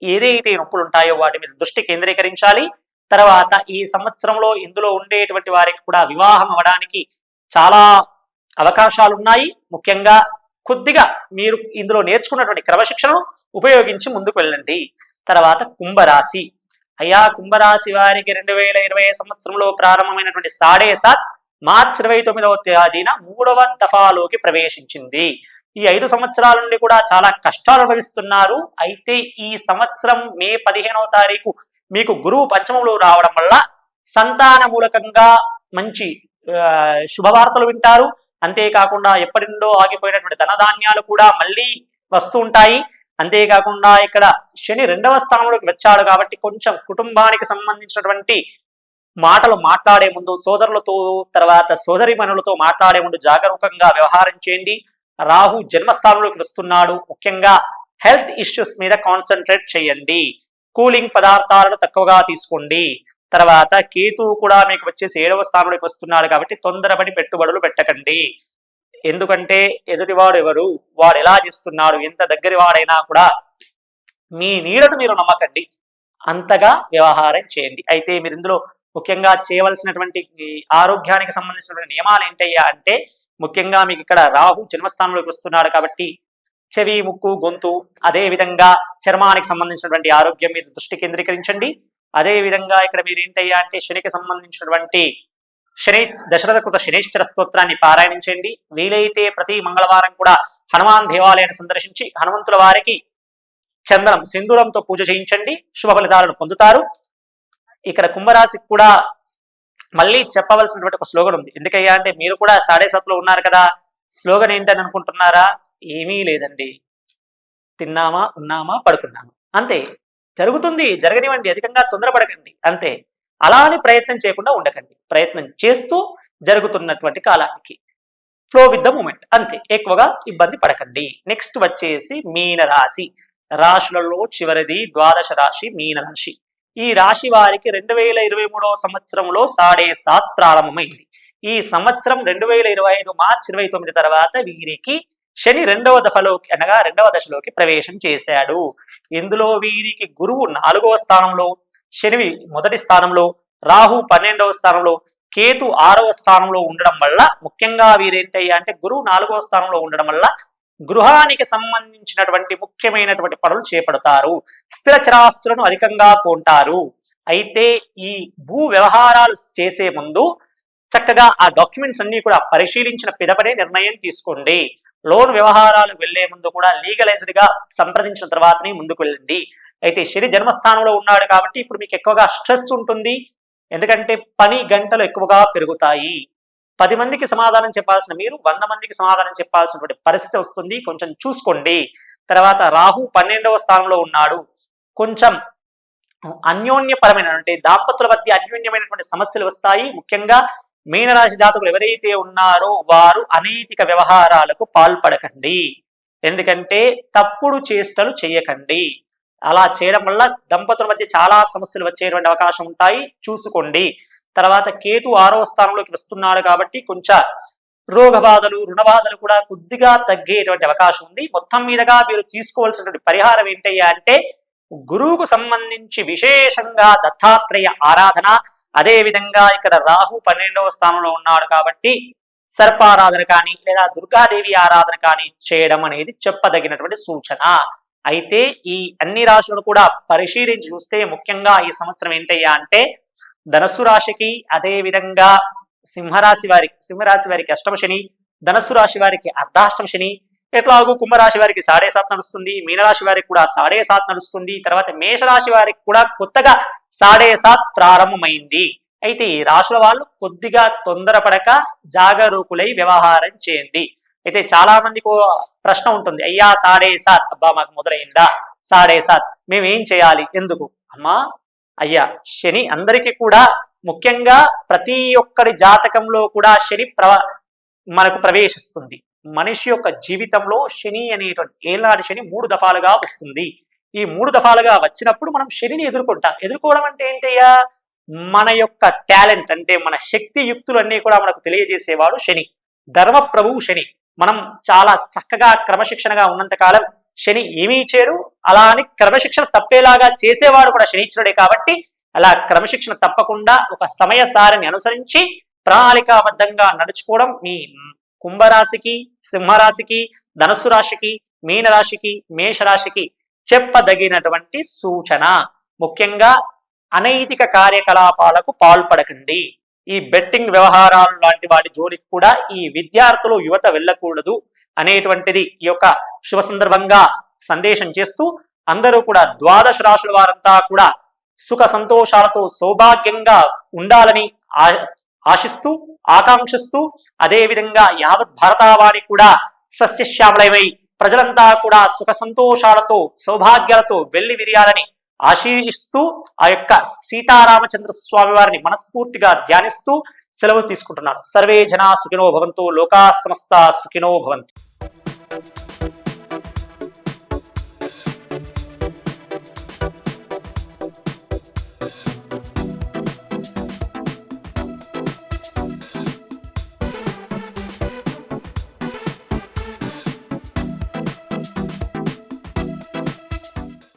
ఏదైతే నొప్పులు ఉంటాయో వాటి మీద దృష్టి కేంద్రీకరించాలి. తర్వాత ఈ సంవత్సరంలో ఇందులో ఉండేటువంటి వారికి కూడా వివాహం అవడానికి చాలా అవకాశాలు ఉన్నాయి. ముఖ్యంగా కొద్దిగా మీరు ఇందులో నేర్చుకున్నటువంటి క్రమశిక్షణను ఉపయోగించి ముందుకు వెళ్ళండి. తర్వాత కుంభరాశి. అయ్యా కుంభరాశి వారికి 2020 సంవత్సరంలో ప్రారంభమైనటువంటి 7.7 మార్చి 29వ తేదీన 3వ దఫాలోకి ప్రవేశించింది. ఈ 5 సంవత్సరాల నుండి కూడా చాలా కష్టాలు అనుభవిస్తున్నారు. అయితే ఈ సంవత్సరం మే 15వ తారీఖు మీకు గురువు పంచమంలో రావడం వల్ల సంతాన మూలకంగా మంచి శుభవార్తలు వింటారు. అంతేకాకుండా ఎప్పటి నుండో ఆగిపోయినటువంటి ధనధాన్యాలు కూడా మళ్ళీ వస్తూ ఉంటాయి. అంతేకాకుండా ఇక్కడ శని 2వ స్థానంలోకి వచ్చాడు కాబట్టి కొంచెం కుటుంబానికి సంబంధించినటువంటి మాటలు మాట్లాడే ముందు సోదరులతో, తర్వాత సోదరిమణులతో మాట్లాడే ముందు జాగరూకంగా వ్యవహారం చేయండి. రాహు జన్మస్థానంలోకి వస్తున్నాడు. ముఖ్యంగా హెల్త్ ఇష్యూస్ మీద కాన్సన్ట్రేట్ చేయండి. కూలింగ్ పదార్థాలను తక్కువగా తీసుకోండి. తర్వాత కేతు కూడా మీకు వచ్చేసి 7వ స్థానంలోకి వస్తున్నాడు కాబట్టి తొందరపడి పెట్టుబడులు పెట్టకండి. ఎందుకంటే ఎదుటివాడు ఎవరు, వాడు ఎలా చేస్తున్నాడు, ఎంత దగ్గరి వాడైనా కూడా మీ నీడను మీరు నమ్మకండి, అంతగా వ్యవహారం చేయండి. అయితే మీరు ఇందులో ముఖ్యంగా చేయవలసినటువంటి ఆరోగ్యానికి సంబంధించినటువంటి నియమాలు ఏంటయ్యా అంటే ముఖ్యంగా మీకు ఇక్కడ రాహు జన్మస్థానంలోకి వస్తున్నాడు కాబట్టి చెవి, ముక్కు, గొంతు, అదే విధంగా చర్మానికి సంబంధించినటువంటి ఆరోగ్యం మీద దృష్టి కేంద్రీకరించండి. అదే విధంగా ఇక్కడ మీరు ఏంటయ్యా అంటే శనికి సంబంధించినటువంటి దశరథ కృత శనేశ్వర స్తోత్రాన్ని పారాయణించండి. వీలైతే ప్రతి మంగళవారం కూడా హనుమాన్ దేవాలయాన్ని సందర్శించి హనుమంతుల వారికి చందనం సింధూరంతో పూజ చేయించండి. శుభ ఫలితాలను పొందుతారు. ఇక్కడ కుంభరాశికి కూడా మళ్ళీ చెప్పవలసినటువంటి ఒక స్లోగన్ ఉంది. ఎందుకయ్యా అంటే మీరు కూడా 7.7లో ఉన్నారు కదా, స్లోగన్ ఏంటని అనుకుంటున్నారా? ఏమీ లేదండి, తిన్నామా, ఉన్నామా, పడుకున్నామా, అంతే. జరుగుతుంది, జరగనివ్వండి, అధికంగా తొందరపడకండి, అంతే. అలా అని ప్రయత్నం చేయకుండా ఉండకండి, ప్రయత్నం చేస్తూ జరుగుతున్నటువంటి కాలానికి ఫ్లో విత్ ద మూమెంట్, అంతే. ఎక్కువగా ఇబ్బంది పడకండి. నెక్స్ట్ వచ్చేసి మీనరాశి. రాశులలో చివరిది ద్వాదశ రాశి మీనరాశి. ఈ రాశి వారికి 2023వ సంవత్సరంలో 7.7 ప్రారంభమైంది. ఈ సంవత్సరం 2025 మార్చి 29 తర్వాత వీరికి శని 2వ దఫలోకి అనగా 2వ దశలోకి ప్రవేశం చేశాడు. ఇందులో వీరికి గురువు 4వ స్థానంలో, శనివి 1వ స్థానంలో, రాహు 12వ స్థానంలో, కేతు 6వ స్థానంలో ఉండడం వల్ల ముఖ్యంగా వీరేంటయ్యా అంటే గురువు 4వ స్థానంలో ఉండడం వల్ల గృహానికి సంబంధించినటువంటి ముఖ్యమైనటువంటి పనులు చేపడతారు. స్థిర చరాస్తులను అధికంగా కొంటారు. అయితే ఈ భూ వ్యవహారాలు చేసే ముందు చక్కగా ఆ డాక్యుమెంట్స్ అన్ని కూడా పరిశీలించిన పిదపనే నిర్ణయం తీసుకోండి. లోన్ వ్యవహారాలు వెళ్లే ముందు కూడా లీగలైజ్డ్ గా సంప్రదించిన తర్వాతనే ముందుకు వెళ్ళండి. అయితే శని జన్మస్థానంలో ఉన్నాడు కాబట్టి ఇప్పుడు మీకు ఎక్కువగా స్ట్రెస్ ఉంటుంది. ఎందుకంటే పని గంటలు ఎక్కువగా పెరుగుతాయి. 10 మందికి సమాధానం చెప్పాల్సిన మీరు 100 మందికి సమాధానం చెప్పాల్సినటువంటి పరిస్థితి వస్తుంది. కొంచెం చూసుకోండి. తర్వాత రాహు 12వ స్థానంలో ఉన్నాడు. కొంచెం అన్యోన్యపరమైన అంటే దాంపతుల మధ్య అన్యోన్యమైనటువంటి సమస్యలు వస్తాయి. ముఖ్యంగా మీనరాశి జాతకులు ఎవరైతే ఉన్నారో వారు అనైతిక వ్యవహారాలకు పాల్పడకండి. ఎందుకంటే తప్పుడు చేష్టలు చేయకండి. అలా చేయడం వల్ల దంపతుల మధ్య చాలా సమస్యలు వచ్చేటువంటి అవకాశం ఉంటాయి, చూసుకోండి. తర్వాత కేతు 6వ స్థానంలోకి వస్తున్నాడు కాబట్టి కొంచెం రోగ బాధలు, రుణ బాధలు కూడా కొద్దిగా తగ్గేటువంటి అవకాశం ఉంది. మొత్తం మీదగా మీరు తీసుకోవాల్సినటువంటి పరిహారం ఏంటయ్యా అంటే గురువుకు సంబంధించి విశేషంగా దత్తాత్రేయ ఆరాధన, అదే విధంగా ఇక్కడ రాహు 12వ స్థానంలో ఉన్నాడు కాబట్టి సర్పారాధన కానీ లేదా దుర్గాదేవి ఆరాధన కానీ చేయడం అనేది చెప్పదగినటువంటి సూచన. అయితే ఈ అన్ని రాశులను కూడా పరిశీలించి చూస్తే ముఖ్యంగా ఈ సంవత్సరం ఏంటయ్యా అంటే ధనస్సు రాశికి, అదే విధంగా సింహరాశి వారికి అష్టమ శని, ధనస్సు రాశి వారికి అర్ధాష్టమ శని, ఎట్లాగూ కుంభరాశి వారికి 7.7 నడుస్తుంది, మీనరాశి వారికి కూడా 7.7 నడుస్తుంది. తర్వాత మేషరాశి వారికి కూడా కొత్తగా 7.7 ప్రారంభమైంది. అయితే ఈ రాశుల వాళ్ళు కొద్దిగా తొందరపడక జాగరూకులై వ్యవహారం చేయండి. అయితే చాలా మందికి ప్రశ్న ఉంటుంది, అయ్యా 7.7 అబ్బా మాకు మొదలైందా 7.7 మేము ఏం చేయాలి? ఎందుకు అమ్మా అయ్యా శని అందరికీ కూడా ముఖ్యంగా ప్రతి ఒక్కరి జాతకంలో కూడా శని మనకు ప్రవేశిస్తుంది. మనిషి యొక్క జీవితంలో శని అనేటువంటి ఏలాంటి శని 3 దఫాలుగా వస్తుంది. ఈ 3 దఫాలుగా వచ్చినప్పుడు మనం శనిని ఎదుర్కోవడం అంటే ఏంటయ్యా, మన యొక్క టాలెంట్ అంటే మన శక్తి యుక్తులు అన్నీ కూడా మనకు తెలియజేసేవాడు శని, ధర్మ ప్రభువు శని. మనం చాలా చక్కగా క్రమశిక్షణగా ఉన్నంత కాలం శని ఏమీ చేయడు, అలా అని క్రమశిక్షణ తప్పేలాగా చేసేవాడు కూడా శనిశ్వరుడే. కాబట్టి అలా క్రమశిక్షణ తప్పకుండా ఒక సమయసారిని అనుసరించి ప్రణాళికాబద్ధంగా నడుచుకోవడం మీ కుంభరాశికి, సింహరాశికి, ధనుస్సు రాశికి, మీనరాశికి, మేషరాశికి చెప్పదగినటువంటి సూచన. ముఖ్యంగా అనైతిక కార్యకలాపాలకు పాల్పడకండి. ఈ బెట్టింగ్ వ్యవహారాలు లాంటి వాటి జోలికి కూడా ఈ విద్యార్థులు, యువత వెళ్ళకూడదు అనేటువంటిది ఈ యొక్క శుభ సందర్భంగా సందేశం చేస్తూ, అందరూ కూడా 12 రాశుల వారంతా కూడా సుఖ సంతోషాలతో సౌభాగ్యంగా ఉండాలని ఆశిస్తూ, ఆకాంక్షిస్తూ, అదేవిధంగా యావత్ భారతావాణి కూడా సస్యశ్యామలమై ప్రజలంతా కూడా సుఖ సంతోషాలతో సౌభాగ్యాలతో వెళ్లి విరియాలని ఆశీర్వదిస్తూ ఆ యొక్క సీతారామచంద్ర స్వామి వారిని మనస్ఫూర్తిగా ధ్యానిస్తూ సెలవు తీసుకుంటున్నారు. సర్వే జనా సుఖినో భవంతు, లోకా సమస్త సుఖినో భవంతు.